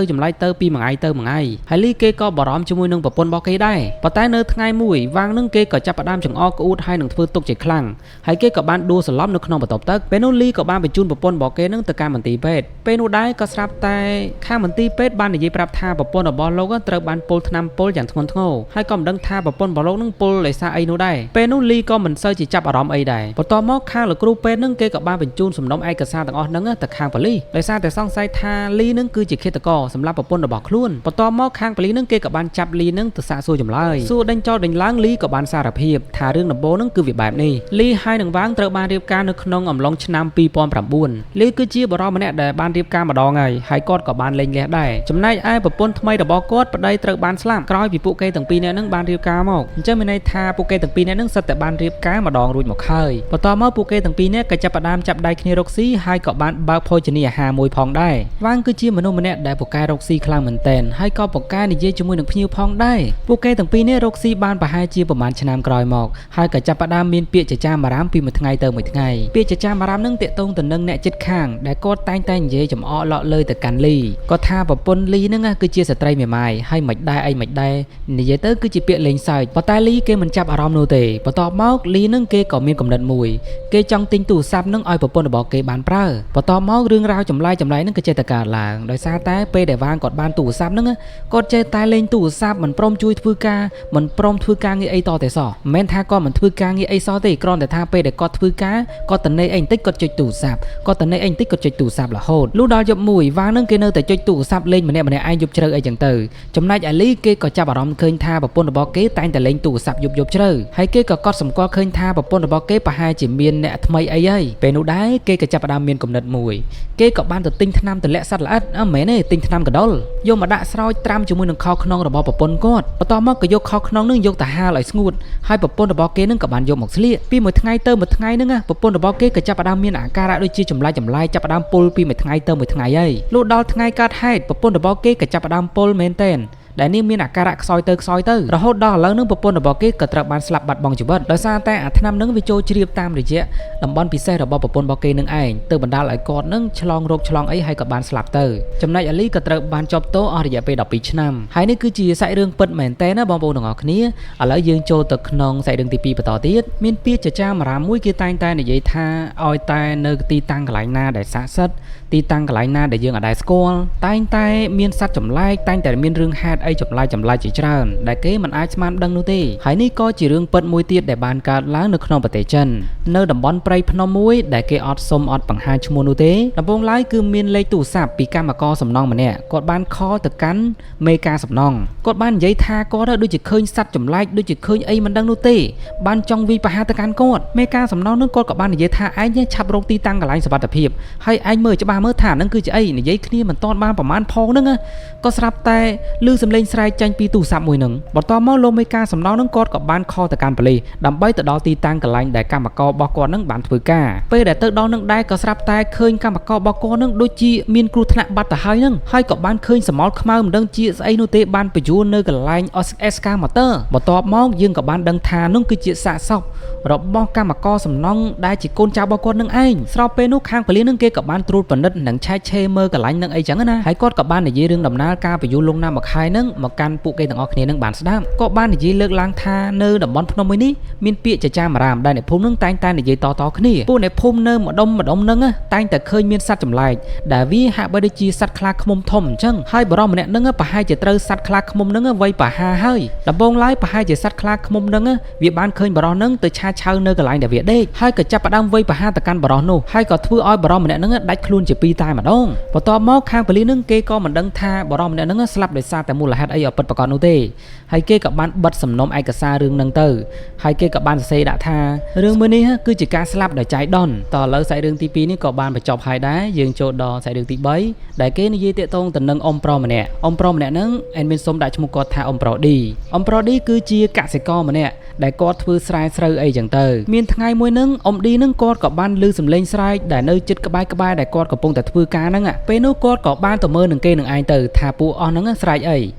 ពីមួយថ្ងៃទៅមួយថ្ងៃហើយលីគេក៏បារម្ភជាមួយនឹងប្រពន្ធរបស់គេដែរប៉ុន្តែនៅថ្ងៃមួយវាងនឹងគេក៏ចាប់ផ្ដើមចង្អុលក្អួតហើយនឹងធ្វើទុកជាខ្លាំងហើយគេក៏បានដួលសន្លប់នៅក្នុងបន្ទប់ទឹកពេលនោះលីក៏បានបញ្ជូនប្រពន្ធរបស់គេនឹងទៅកាន់មន្ទីរពេទ្យពេលនោះដែរក៏ស្រាប់តែខាងមន្ទីរពេទ្យបាននិយាយប្រាប់ថាប្រពន្ធរបស់លោកត្រូវបានពុលថ្នាំពុលយ៉ាងធ្ងន់ធ្ងរហើយក៏មិនដឹងថាប្រពន្ធរបស់លោកនឹងពុលដោយសារអីនោះដែរពេលនោះលីក៏មិនសូវជាចាប់អារម្មណ៍អីដែរបន្ទាប់មកខាងលោកគ្រូពេទ្យនឹងគេក៏បានបញ្ជូនសំណុំឯកសារទាំងអស់ហ្នឹងទៅខាងប៉ូលីសដោយសារតែសង្ស័យថាលីនឹងគឺជាឃាតករសម្រាប់ប្រពន្ធរបស់ខ្លួនបន្ទាប់មកខាងប៉ូលីសនឹងគេក៏បានចាប់លីនឹងទៅសាកសួរចម្លើយសួរដេញចោលដេញឡើងលីក៏បានសារភាពថារឿងដំបូងនឹងគឺវាបែបនេះលីហើយនឹងវាងត្រូវបានរៀបការនៅក្នុងអំឡុងឆ្នាំ2009លីគឺជាបរិមម្នាក់ដែលបានរៀបការម្ដងហើយគាត់ក៏បានលែងលះដែរចំណែកឯប្រពន្ធថ្មីរបស់គាត់ប្តីត្រូវបានស្លាប់ក្រោយពីពួកគេទាំងពីរនាក់នឹងបានរៀបការមកអញ្ចឹងមានន័យថាពួកគេទាំងពីរនាក់នឹងសិតតែបានរៀបការម្ដងរួចមកហើយបន្ទាប់មកពួកគេទាំងពីរនាក់ក៏ចាប់ផ្ដើមចាប់ដៃគ្នារកស៊ីហើយក៏បានបើកភោជនីយអាហារមួយផងដែរវាងគឺជាមនុស្សម្នាក់ដែលពូកែរកស៊ីខ្លាំងមែនទែនហើយក៏ពូកែនិយាយជាមួយនឹងភ្ញៀវផងដែរពួកគេទាំងពីរនាក់រកស៊ីបានប្រហែលជាប្រហែលឆ្នាំក្រោយមកហើយក៏ចាប់ផ្ដើមមានពាក្យចចាមអារ៉ាមពីមួយថ្ងៃទៅមួយថ្ងៃពាក្យចចាមអារ៉ាមនឹងតាក់ទងទៅនឹងអ្នកជិតខាងដែលគាត់តែងតែនិយាយចំអកលក់លើទៅកាន់លីគាត់ថាប្រពន្ធលីហ្នឹងគឺជាស្ត្រីមេម៉ាយហើយមិនដែរអីមិនដែរនិយាយទៅគឺជាពាក្យលេងសើចប៉ុន្តែលីគេមិនចាប់អារម្មណ៍នោះទេបន្ទាប់មកលីហ្នឹងគេក៏មានកំណត់មួយគេចង់ទិញទូរស័ព្ទហ្នឹងឲ្យប្រពន្ធរបស់គេបានប្រើបន្ទាប់មករឿងរ៉ាវចម្លែកហ្នឹងក៏ចេះតែកើតឡើងដោយសារតែពេលដែលវាងគាត់បានទូរស័ព្ទហ្នឹងគាត់ចេះតែលេងទូរស័ព្ទមិនព្រមជួយធ្វើការមិនព្រមធ្វើការងារអីតតែសោះមិនមែនថាគាត់មិនធ្វើការងារអីសោះទេគ្រាន់តែថាពេលដែលគាត់ធ្វើការគាត់តនេអីបន្តិចគាត់ចុចទូរស័ព្ទគាត់តនេអីបន្តិចគាត់ចុចទូរស័ព្ទរហូតលុះដល់យប់មួយវាងហ្នឹងគេនៅតែចុចទូរស័ព្ទលេងម្នាក់ឯងយប់ជ្រៅអីចឹងទៅចំណែកអាលីគេក៏ ចាប់អារម្មណ៍ឃើញថាប្រពន្ធរបស់គេតែងតែលេងទូរស័ព្ទយប់ជ្រៅហើយគេក៏កត់សម្គាល់ឃើញថាប្រពន្ធរបស់គេប្រហែលជាមានអ្នកថ្មីអីហើយពេលនោះដែរគេក៏ចាប់ផ្ដើមមានគំនិតមួយគេក៏បានទៅទិញថ្នាំទម្លាក់សត្វល្អិតអត់មែនទេទិញថ្នាំកដុលយកមកដាក់ស្រោចត្រាំជាមួយនឹងខោខ្នងរបស់ប្រពន្ធគាត់បន្ទាប់មកក៏យកខោខ្នងនឹងយកទៅហាលឲ្យស្ងួតហើយប្រពន្ធរបស់គេនឹងក៏បានយកមកស្លៀកពីមួយថ្ងៃទៅមួយថ្ងៃនឹងប្រពន្ធរបស់គេក៏ចាប់ផ្ដើមមានអាការៈដូចជាចម្លែកចាប់ផ្ដើមពុលពីមួយថ្ងៃទៅមួយថ្ងៃហើយលុះដល់ថ្ងៃកើតហេតុប្រពន្ធរបស់គេក៏ចាប់ផ្ដើមពុលមែនតែនដែលនាងមានអាការៈខ្សោយទៅរហូតដល់ឥឡូវនឹងប្រពន្ធរបស់គេក៏ត្រូវបានស្លាប់បាត់បង់ជីវិតដោយសារតែអាថ្នាំនឹងវាចូលជ្រាបតាមរយៈតំបន់ពិសេសរបស់ប្រពន្ធរបស់គេនឹងឯងទៅបណ្ដាលឲ្យគាត់នឹងឆ្លងរោគឆ្លងអីហើយក៏បានស្លាប់ទៅចំណែកអាលីក៏ត្រូវបានជាប់ទោសអស់រយៈពេល12ឆ្នាំហើយនេះគឺជាសាច់រឿងពិតមែនតើណាបងប្អូនទាំងអស់គ្នាឥឡូវយើងចូលទៅក្នុងសាច់រឿងទី2បន្តទៀតមានពាក្យចចាមអារាមមួយគេតែងតែនិយាយថាឲ្យតែនៅទីតាំងកន្លែងណាដែលស័ក្តិសិទ្ធិទីតាំងកន្លែងណាដែលយើងអាចដែរស្គាល់តែងតែមានសត្វចម្លែកតែងតែមានរឿងហេតុអីចម្លែកជាច្រើនដែលគេមិនអាចស្មានដឹងនោះទេហើយនេះក៏ជារឿងពិតមួយទៀតដែលបានកើតឡើងនៅក្នុងប្រទេសចិននៅតំបន់ព្រៃភ្នំមួយដែលគេអត់បង្ហាញឈ្មោះនោះទេដំបូងឡើយគឺមានលេខទូរស័ព្ទពីកម្មករសំណងម្នាក់គាត់បានខលទៅកាន់មេការសំណងគាត់បាននិយាយថាគាត់ដូចជាឃើញសត្វចម្លែកដូចជាឃើញអីមិនដឹងនោះទេបានចង់វាយប្រហារទៅកាន់គាត់មេការសំណងនឹងគាត់ក៏បាននិយាយថាឯងឆាប់រកទីតាំងកន្លែងសុវត្ថិភាពហើយឯងមើលច្បាស់មើលថានឹងគឺជាអីនិយាយគ្នាមិនទាន់បានប្រមាណផងហ្នឹងក៏ស្រាប់តែឮសំឡេងស្រែកចេញពីទូរស័ព្ទមួយហ្នឹងបន្ទាប់មកលោកមេការសំណងនឹងគាត់ក៏បានខលទៅកាន់ប៉ូលីសដើម្បីទៅដល់ទីតាំងកន្លែងដែលកម្មកររបស់គាត់នឹងបានធ្វើការពេលដែលទៅដល់នឹងដែរក៏ស្រាប់តែឃើញកម្មកររបស់គាត់នឹងដូចជាមានគ្រោះថ្នាក់បាត់ទៅហើយនឹងហើយក៏បានឃើញសមោលខ្មៅមិនដឹងជាស្អីនោះទេបានបញ្យួរនៅកន្លែង Excavator បន្ទាប់មកយើងក៏បានដឹងថានោះគឺជាសាកសពរបស់កម្មករសំណងដែលជាកូនចៅរបស់គាត់នឹងឯងស្របពេលនោះខាងប៉ូលីសនឹងគេក៏បានត្រួតពិនិត្យនិងឆែកឆេរមើលកន្លែងនឹងអីចឹងណាហើយគាត់ក៏បាននិយាយរឿងដំណើរការបញ្យួរលងណាមកខែនឹងមកកាន់ពួកគេទាំងអស់គ្នានឹងបានស្ដាប់ក៏បាននិយាយលើកឡើងថានៅតំបន់ភ្នំមួយនេះមានពាក្យចចាមអារាមដែលអ្នកភូមិនឹងតែងតែនិយាយតគ្នាពួកអ្នកភូមិនៅម្ដុំនឹងតែងតែឃើញមានសត្វចម្លែកដែលវាហាក់បីដូចជាសត្វខ្លាឃ្មុំធំអញ្ចឹងហើយបរិសម្នាក់នឹងប្រហែលជាត្រូវសត្វខ្លាឃ្មុំនឹងវាយប្រហារហើយដំបូងឡើយប្រហែលជាសត្វខ្លាឃ្មុំនឹងវាបានឃើញបរិសនឹងទៅឆាឆៅនៅកន្លែងដែលវាដេកហើយក៏ចាប់ផ្ដើមវាយប្រហារទៅកាន់បរិសនោះហើយក៏ធ្វើឲ្យបរិសម្នាក់នឹងដាច់ខ្លួនជាពីរតែម្ដងបន្ទាប់មកខាងប៉ូលីសនឹងគេក៏មិនដឹងថាបរិសម្នាក់នឹងស្លាប់ដោយសារតែមូលហេតុអីឲ្យពិតប្រាកដនោះទេហើយគេក៏បានបិទសំណុំឯកសាររឿងហ្នឹងទៅហើយគេក៏បានសរសេរដាក់ថារឿងមួយនេះគឺជាការស្លាប់ដោយចៃដន្យតឥឡូវសាច់រឿងទី2នេះក៏បានបញ្ចប់ហើយដែរយើងចូលដល់សាច់រឿងទី3ដែលគេនិយាយតាក់ទងទៅនឹងអ៊ំប្រុសម្នាក់ហ្នឹងអេនមានសុំដាក់ឈ្មោះគាត់ថាអ៊ំប្រុសឌីគឺជាកសិករម្នាក់ដែលគាត់ធ្វើស្រែស្រូវអីចឹងទៅមានថ្ងៃមួយហ្នឹងអ៊ំឌីហ្នឹងគាត់ក៏បានឮសំឡេងស្រែកដែលនៅជិតក្បែរដែលគាត់កំពុងតែធ្វើការហ្នឹងពេលនោះគាត់ក៏បានទៅមើលនឹងគេនឹងឯងទៅថាពួកអស់ហ្នឹងស្រែកអី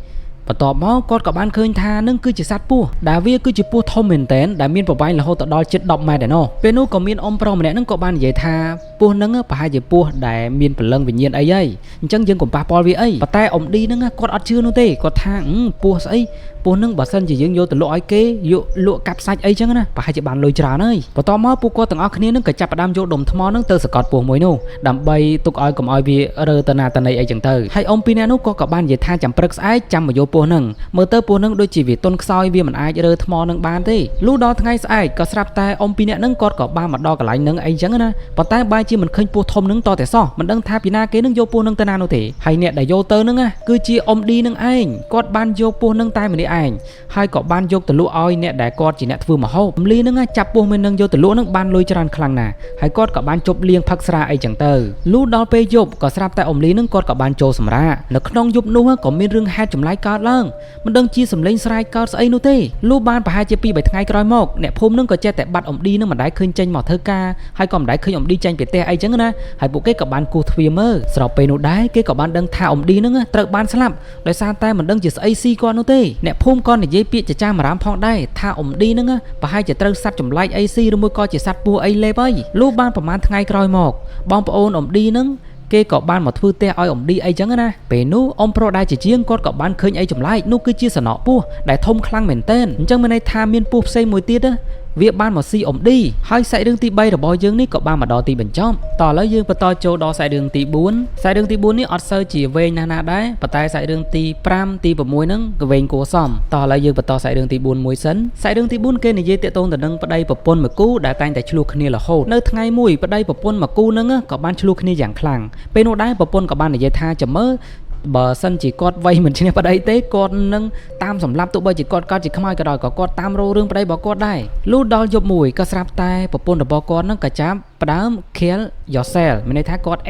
បន្ទាប់មកគាត់ក៏បានឃើញថានឹងគឺជាសត្វពស់ដែលវាគឺជាពស់ធំមែនតែនដែលមានប្រវែងរហូតដល់ជិត10ម៉ែត្រឯណោះពេលនោះក៏មានអ៊ំប្រុសម្នាក់ហ្នឹងក៏បាននិយាយថាពស់ហ្នឹងប្រហែលជាពស់ដែលមានព្រលឹងវិញ្ញាណអីហើយអញ្ចឹងយើងកុំប៉ះពាល់វាអីប៉ុន្តែអ៊ំឌីហ្នឹងគាត់អត់ជឿនោះទេគាត់ថាពស់ស្អីពស់ហ្នឹងបើសិនជាយើងយកទៅលក់ឲ្យគេយកលក់កាប់សាច់អីចឹងណាប្រហែលជាបានលុយច្រើនហើយបន្ទាប់មកពួកគាត់ទាំងអស់គ្នានឹងក៏ចាប់ផ្ដើមយកដុំថ្មហ្នឹងទៅសកាត់ពស់មួយនោះដើម្បីទុកឲ្យកុំឲ្យវារើទៅណាទៅណីអីចឹងទៅហើយអ៊ំពីរនាក់នោះក៏បាននិយាយថាចាំព្រឹកស្អែកចាំមកយកពស់ហ្នឹងមើលទៅពស់ហ្នឹងដូចជាវាទន់ខ្សោយវាមិនអាចរើថ្មហ្នឹងបានទេលុះដល់ថ្ងៃស្អែកក៏ស្រាប់តែអ៊ំពីរនាក់ហ្នឹងគាត់ក៏បានមកដល់កន្លែងហ្នឹងអីចឹងណាប៉ុន្តែបែរជាមិនឃើញពស់ធំហ្នឹងតតែសោះមិនដឹងថាពីណាគេនឹងយកពស់ហ្នឹងទៅណានោះទេហើយអ្នកដែលយកទៅហ្នឹងគឺជាអ៊ំឌីហ្នឹងឯងគាត់បានយកពស់ហ្នឹងតែម្នាក់ឯងហើយក៏បានយកទៅលក់ឲ្យអ្នកដែលគាត់ជាអ្នកធ្វើម្ហូបលីហ្នឹងចាប់ពស់មួយនឹងយកទៅលក់ហ្នឹងបានលុយច្រើនខ្លាំងណាស់ហើយគាត់ក៏បានជប់លៀងផឹកស្រាអីចឹងទៅលុះដល់ពេលយប់ក៏ស្រាប់តែអ៊ំលីហ្នឹងគាត់ក៏បានចូលសម្រាកនៅក្នុងយប់នោះក៏មានរឿងហេតុចម្លែកកើតឡើងមិនដឹងជាសម្លេងស្រែកកើតស្អីនោះទេលុះបានប្រហែលជា2-3ថ្ងៃក្រោយមកអ្នកភូមិហ្នឹងក៏ចេះតែបាត់អ៊ំឌីហ្នឹងមិនដែលឃើញចេញមកធ្វើការហើយក៏មិនដែលឃើញអ៊ំឌីចេញពីផ្ទះអីចឹងណាហើយពួកគេក៏បានគោះទ្វារមើលស្របពេលនោះដែរគេក៏បានដឹងថាអ៊ំឌីហ្នឹងត្រូវបានស្លាប់ដោយសារតែមិនដឹងជាស្អីស៊ីគាត់នោះទេអ្នកភូមិក៏និយាយពាក្យចចាមអារាមផងដែរថាអ៊ំឌីហ្នឹងប្រហែលជាត្រូវសត្វចម្លែកអីស៊ីឬមួយក៏ជាសត្វពស់អីលេបអីលុះបានប្រហែលថ្ងៃក្រោយមកបងប្អូនអ៊ំឌីហ្នឹងគេក៏បានមកធ្វើផ្ទះឲ្យអ៊ំឌីអីចឹងណាពេលនោះអ៊ំប្រុសដែរជាជាងគាត់ក៏បានឃើញអីចម្លែកនោះគឺជាសំណក់ពស់ដែលធំខ្លាំងមែនទែនអញ្ចឹងមានន័យថាមានពស់ផ្សេងមួយទៀតវាបានមកស៊ីអ៊ំឌីហើយសាច់រឿងទី3របស់យើងនេះក៏បានមកដល់ទីបញ្ចប់តឥឡូវយើងបន្តចូលដល់សាច់រឿងទី4សាច់រឿងទី4នេះអត់សូវជាវែងណាស់ណាដែរប៉ុន្តែសាច់រឿងទី5ទី6ហ្នឹងក៏វែងគួរសមតឥឡូវយើងបន្តសាច់រឿងទី4មួយសិនសាច់រឿងទី4គេនិយាយទាក់ទងទៅនឹងប្តីប្រពន្ធមួយគូដែលតែងតែឆ្លោះគ្នារហូតនៅថ្ងៃមួយប្តីប្រពន្ធមួយគូហ្នឹងក៏បានឆ្លោះគ្នាយ៉ាងខ្លាំងពេលនោះដែរប្រពន្ធក៏បាននិយាយថាចាំមើល បើសិនជាគាត់វ័យមិនឈ្នះប្តីទេគាត់នឹងតាមសម្លាប់ទោះបីជាគាត់កើតជាខ្មោចក៏ដោយក៏គាត់តាមរោរឿងប្តីរបស់គាត់ដែរលុះដល់យប់មួយក៏ស្រាប់តែប្រពន្ធរបស់គាត់នឹងក៏ចាប់ផ្ដើម kill yourself មានន័យថាគាត់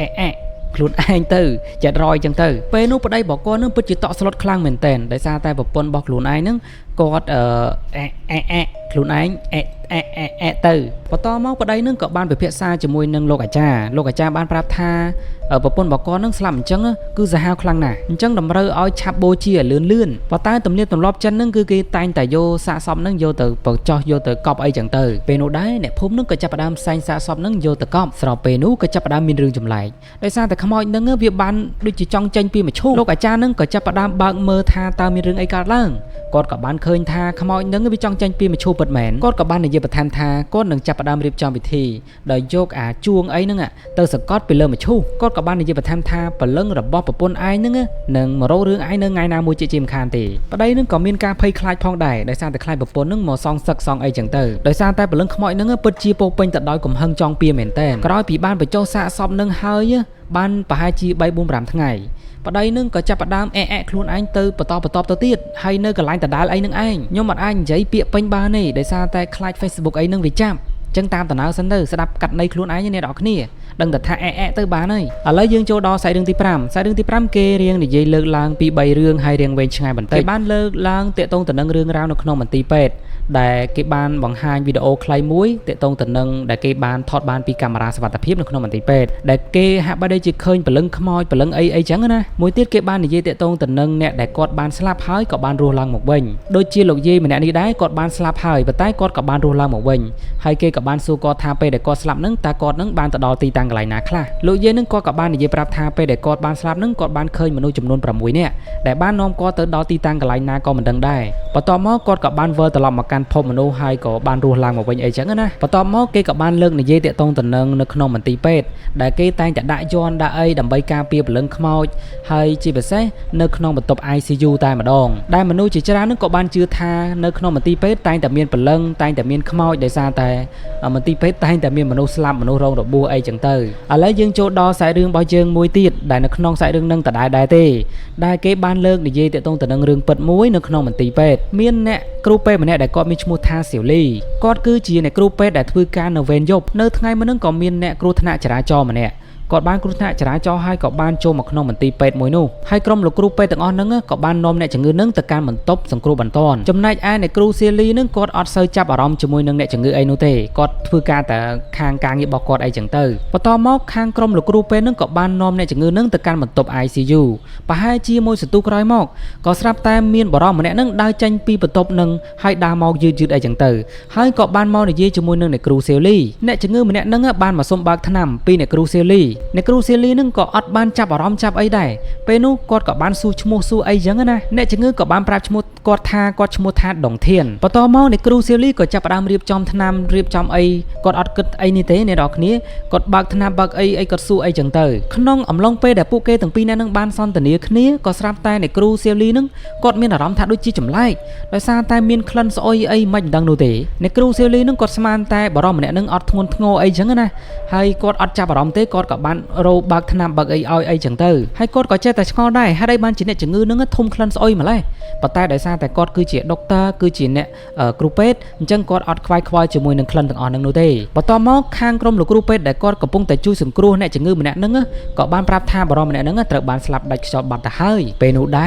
ខ្លួនឯងទៅចិត្តរយចឹងទៅពេលនោះប្តីរបស់គាត់នឹងពិតជាតក់ស្លុតខ្លាំងមែនតើដោយសារតែប្រពន្ធរបស់ខ្លួនឯងនឹងគាត់ខ្លួនឯងទៅបន្តមកប្តីនឹងក៏បានពិភាក្សាជាមួយនឹងលោកអាចារ្យបានប្រាប់ថាប្រពន្ធរបស់គាត់នឹងស្លាប់អញ្ចឹងគឺសាហាវខ្លាំងណាស់អញ្ចឹងតម្រូវឲ្យឆាប់បូជាលឿនប៉ុន្តែទំនៀមទម្លាប់ចិននឹងគឺគេតែងតែយកសាកសពនឹងយកទៅបោះចោះយកទៅកប់អីចឹងទៅពេលនោះដែរអ្នកភូមិនឹងក៏ចាប់ផ្ដើមផ្សែងសាកសពនឹងយកទៅកប់ស្របពេលនោះក៏ចាប់ផ្ដើមមានរឿងចម្លែកដោយសារតែខ្មោចនឹងវាបានដូចជាចង់ចេញពីមឈូសលោកអាចារ្យនឹងក៏ចាប់ផ្ដើមបើកមើលថាតើមានរឿងអីកើតឡើងគាត់ក៏បានឃើញថាខ្មោចនឹងវាចង់ចេញពីមឈូសពិតមែនគាត់ក៏បាននិយាយបន្ថែមថាគាត់នឹងចាប់ផ្ដើមរៀបចំពិធីដោយយកជួងអីហ្នឹងទៅសង្កត់ពីលើមឈូសគាត់ក៏បាននិយាយបន្ថែមថាព្រលឹងរបស់ប្រពន្ធឯងហ្នឹងនឹងមករករឿងឯងនៅថ្ងៃណាមួយជាមិនខានទេប្តីនឹងក៏មានការភ័យខ្លាចផងដែរដោយសារតែខ្លាចប្រពន្ធនឹងមកសងសឹកសងអីចឹងទៅដោយសារតែព្រលឹងខ្មោចនឹងពិតជាពោពេញទៅដោយកំហឹងចង់ពៀមែនតើក្រោយពីបានបញ្ចុះសាកសពនឹងហើយបានប្រហែលជា3-4-5ថ្ងៃប្តីនឹងក៏ចាប់ផ្ដើមខ្លួនឯងទៅបន្តទៅទៀតហើយនៅកន្លែងដដែលអីនឹងឯងខ្ញុំមិនអាចនិយាយពាក្យពេញបានទេដោយសារតែខ្លាច Facebook អីនឹងវាចាប់ចឹងតាមតំណើសិនទៅស្ដាប់កាត់នៃខ្លួនឯងអ្នកនរគ្នាដឹងតែថាទៅបានហើយឥឡូវយើងចូលដល់សាច់រឿងទី5គេរៀងនិយាយលើកឡើងពី3រឿងហើយរៀងវែងឆ្ងាយបន្តិចគេបានលើកឡើងតាក់ទងទៅនឹងរឿងរ៉ាវនៅក្នុងមន្ទីរពេទ្យដែលគេបានបង្ហាញវីដេអូខ្លីមួយតាក់ទងទៅនឹងដែលគេបានថតបានពីកាមេរ៉ាសុវត្ថិភាពនៅក្នុងមន្ទីរពេទ្យដែលគេហាក់បីដូចជាឃើញព្រលឹងខ្មោចព្រលឹងអីចឹងណាមួយទៀតគេបាននិយាយតាក់ទងទៅនឹងអ្នកដែលគាត់បានស្លាប់ហើយក៏បានរស់ឡើងមកវិញដូចជាលោកយាយម្នាក់នេះដែរគាត់បានស្លាប់ហើយប៉ុន្តែគាត់ក៏បានរស់ឡើងមកវិញហើយគេក៏បានសួរគាត់ថាពេលដែលគាត់ស្លាប់នឹងតើគាត់នឹងបានទៅដល់ទីតាំងកន្លែងណាខ្លះលោកយាយនឹងគាត់ក៏បាននិយាយប្រាប់ថាពេលដែលគាត់បានស្លាប់នឹងគាត់បានឃើញមនុស្សចំនួន6នាក់ដែលបាននាំគាត់ទៅដល់ទីតាំងកន្លែងណាក៏មិនដឹងដែរបន្ទាប់មកគាត់ក៏បានវិលត្រឡប់មកកាន់ភពមនុស្សហើយក៏បានរស់ឡើងមកវិញអីចឹងណាបន្ទាប់មកគេក៏បានលើកនិយាយតាក់ទងទៅនឹងនៅក្នុងមន្ទីរពេទ្យដែលគេតែងតែដាក់យ័ន្តដាក់អីដើម្បីការពារព្រលឹងខ្មោចហើយជាពិសេសនៅក្នុងបន្ទប់ ICU តែម្ដងដែលមនុស្សជាច្រើននឹងក៏បានជឿថានៅក្នុងមន្ទីរពេទ្យតែងតែមានព្រលឹងតែងតែមានខ្មោចដោយសារតែមន្ទីរពេទ្យតែងតែមានមនុស្សស្លាប់មនុស្សរងរបួសអីចឹងទៅឥឡូវយើងចូលដល់សាច់រឿងរបស់យើងមួយទៀតដែលនៅក្នុងសាច់រឿងនឹងដដែលដែរទេដែលគេបានលើកនិយាយតាក់ទងទៅនឹងរឿងពិតមួយនៅក្នុងមន្ទីរពេទ្យមានអ្នកគ្រូពេទ្យម្នាក់ដែលគាត់មានឈ្មោះថាសៀវលីគាត់គឺជាអ្នកគ្រូពេទ្យដែលធ្វើការនៅវេនយប់នៅថ្ងៃមុននឹងក៏មានអ្នកគ្រោះថ្នាក់ចរាចរណ៍ម្នាក់គាត់បានគ្រោះថ្នាក់ចរាចរណ៍ហើយក៏បានចូលមកក្នុងមន្ទីរពេទ្យមួយនោះហើយក្រុមលោកគ្រូពេទ្យទាំងអស់ហ្នឹងក៏បាននាំអ្នកជំងឺហ្នឹងទៅកាន់បន្ទប់សង្គ្រោះបន្ទាន់ចំណែកឯអ្នកគ្រូសៀលីហ្នឹងគាត់អត់សូវចាប់អារម្មណ៍ជាមួយនឹងអ្នកជំងឺអីនោះទេគាត់ធ្វើការតែខាងការងាររបស់គាត់អីចឹងទៅបន្តមកខាងក្រុមលោកគ្រូពេទ្យហ្នឹងក៏បាននាំអ្នកជំងឺហ្នឹងទៅកាន់បន្ទប់ ICU ប្រហែលជាមួយសន្ទុះក្រោយមកក៏ស្រាប់តែមានបរិមម្នាក់ហ្នឹងដើរចេញពីបន្ទប់ហ្នឹងហើយដើរមកយឺតអីចឹងទៅហើយក៏បានមកនិយាយជាមួយនឹងអ្នកគ្រូសៀលីអ្នកជំងឺម្នាក់ហ្នឹងបានមកសុំបើកថ្នាំពីអ្នកគ្រូសៀលីអ្នកគ្រូសៀលីនឹងក៏អត់បានចាប់អារម្មណ៍ចាប់អីដែរពេលនោះគាត់ក៏បានសួរឈ្មោះសួរអីចឹងណាអ្នកជំងឺក៏បានប្រាប់ឈ្មោះគាត់ថាគាត់ឈ្មោះថាដុងធានបន្តមកអ្នកគ្រូសៀលីក៏ចាប់ផ្ដើមរៀបចំថ្នាំរៀបចំអីគាត់អត់គិតអីនេះទេអ្នកនរគ្នាគាត់បើកថ្នាំបើកអីគាត់សួរអីចឹងទៅក្នុងអំឡុងពេលដែលពួកគេទាំងពីរនាក់នឹងបានសន្ទនាគ្នាក៏ស្រាប់តែអ្នកគ្រូសៀលីនឹងគាត់មានអារម្មណ៍ថាដូចជាចម្លែកដោយសារតែមានក្លិនស្អុយអីមិនដឹងនោះទេអ្នកគ្រូសៀលីនឹងគាត់ស្មានតែបរិមម្នាក់នឹងអត់ធ្ងន់ធ្ងរអីចឹងណាហើយគាត់អត់ចាប់អារម្មណ៍ទេគាត់ក៏បានរោបើកថ្នាំបើកអីឲ្យអីចឹងទៅហើយគាត់ក៏ចេះតែឆ្ងល់ដែរហេតុអីបានជាអ្នកជំងឺនឹងធំក្លិនស្អុយម្ល៉េះប៉ុន្តែដោយសារតែគាត់គឺជាដុកទ័រគឺជាអ្នកគ្រូពេទ្យអញ្ចឹងគាត់អត់ខ្វាយខ្វល់ជាមួយនឹងក្លិនទាំងអស់ហ្នឹងនោះទេបន្ទាប់មកខាងក្រុមលោកគ្រូពេទ្យដែលគាត់កំពុងតែជួយសង្គ្រោះអ្នកជំងឺម្នាក់ហ្នឹងក៏បានប្រាប់ថាបរិមម្នាក់ហ្នឹងត្រូវបានស្លាប់ដាច់ខ្យល់បាត់ទៅហើយពេលនោះដែ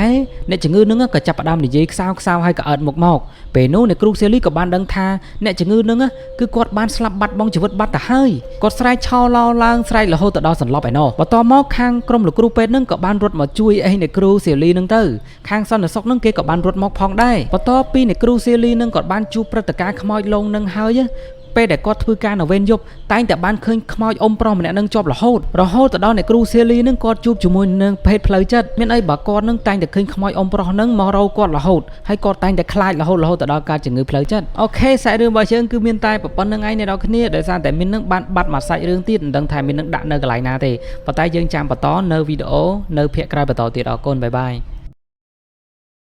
រអ្នកជំងឺហ្នឹងក៏ចាប់ផ្ដើមនិយាយខ្សោយហើយក៏អើតមុខមកពេលនោះអ្នកគ្រូសៀលីក៏បានដឹងថាអ្នកជំងឺហ្នឹងគឺគាត់បានស្លាប់បាត់បង់ជីវិតបាត់ទៅហើយគាត់ស្រែកឆោឡោឡើងស្រែករហូតទៅដល់សន្លប់ឯណោះបន្ទាប់មកខាងក្រុមលោកគ្រូពេទ្យនឹងក៏បានរត់មកជួយអីអ្នកគ្រូសៀលីនឹងទៅខាងសន្តិសុខនឹងគេក៏បានរត់មកផងដែរបន្ទាប់ពីអ្នកគ្រូសៀលីនឹងក៏បានជួបព្រឹត្តិការណ៍ខ្មោចលងនឹងហើយពេលដែលគាត់ធ្វើការនៅវេនយប់តែងតែបានឃើញខ្មោចអ៊ំប្រុសម្នាក់នឹងជាប់រហូតទៅដល់អ្នកគ្រូសៀលីនឹងគាត់ជួបជាមួយនឹងភេទផ្លូវចិត្តមានអីបើគាត់នឹងតែងតែឃើញខ្មោចអ៊ំប្រុសនឹងមករោគាត់រហូតហើយគាត់តែងតែខ្លាចរហូតទៅដល់ការជំងឺផ្លូវចិត្តអូខេសាច់រឿងរបស់យើងគឺមានតែប៉ុណ្្នឹងឯងអ្នកនរគ្នាដោយសារតែមាននឹងបានបាត់មកសាច់រឿងទៀតមិនដឹងថាមាននឹងដាក់នៅកន្លែងណាទេប៉ុន្តែយើងចាំបន្តនៅវីដេអូនៅភាគក្រោយបន្តទៀតអរគុណបាយបាយ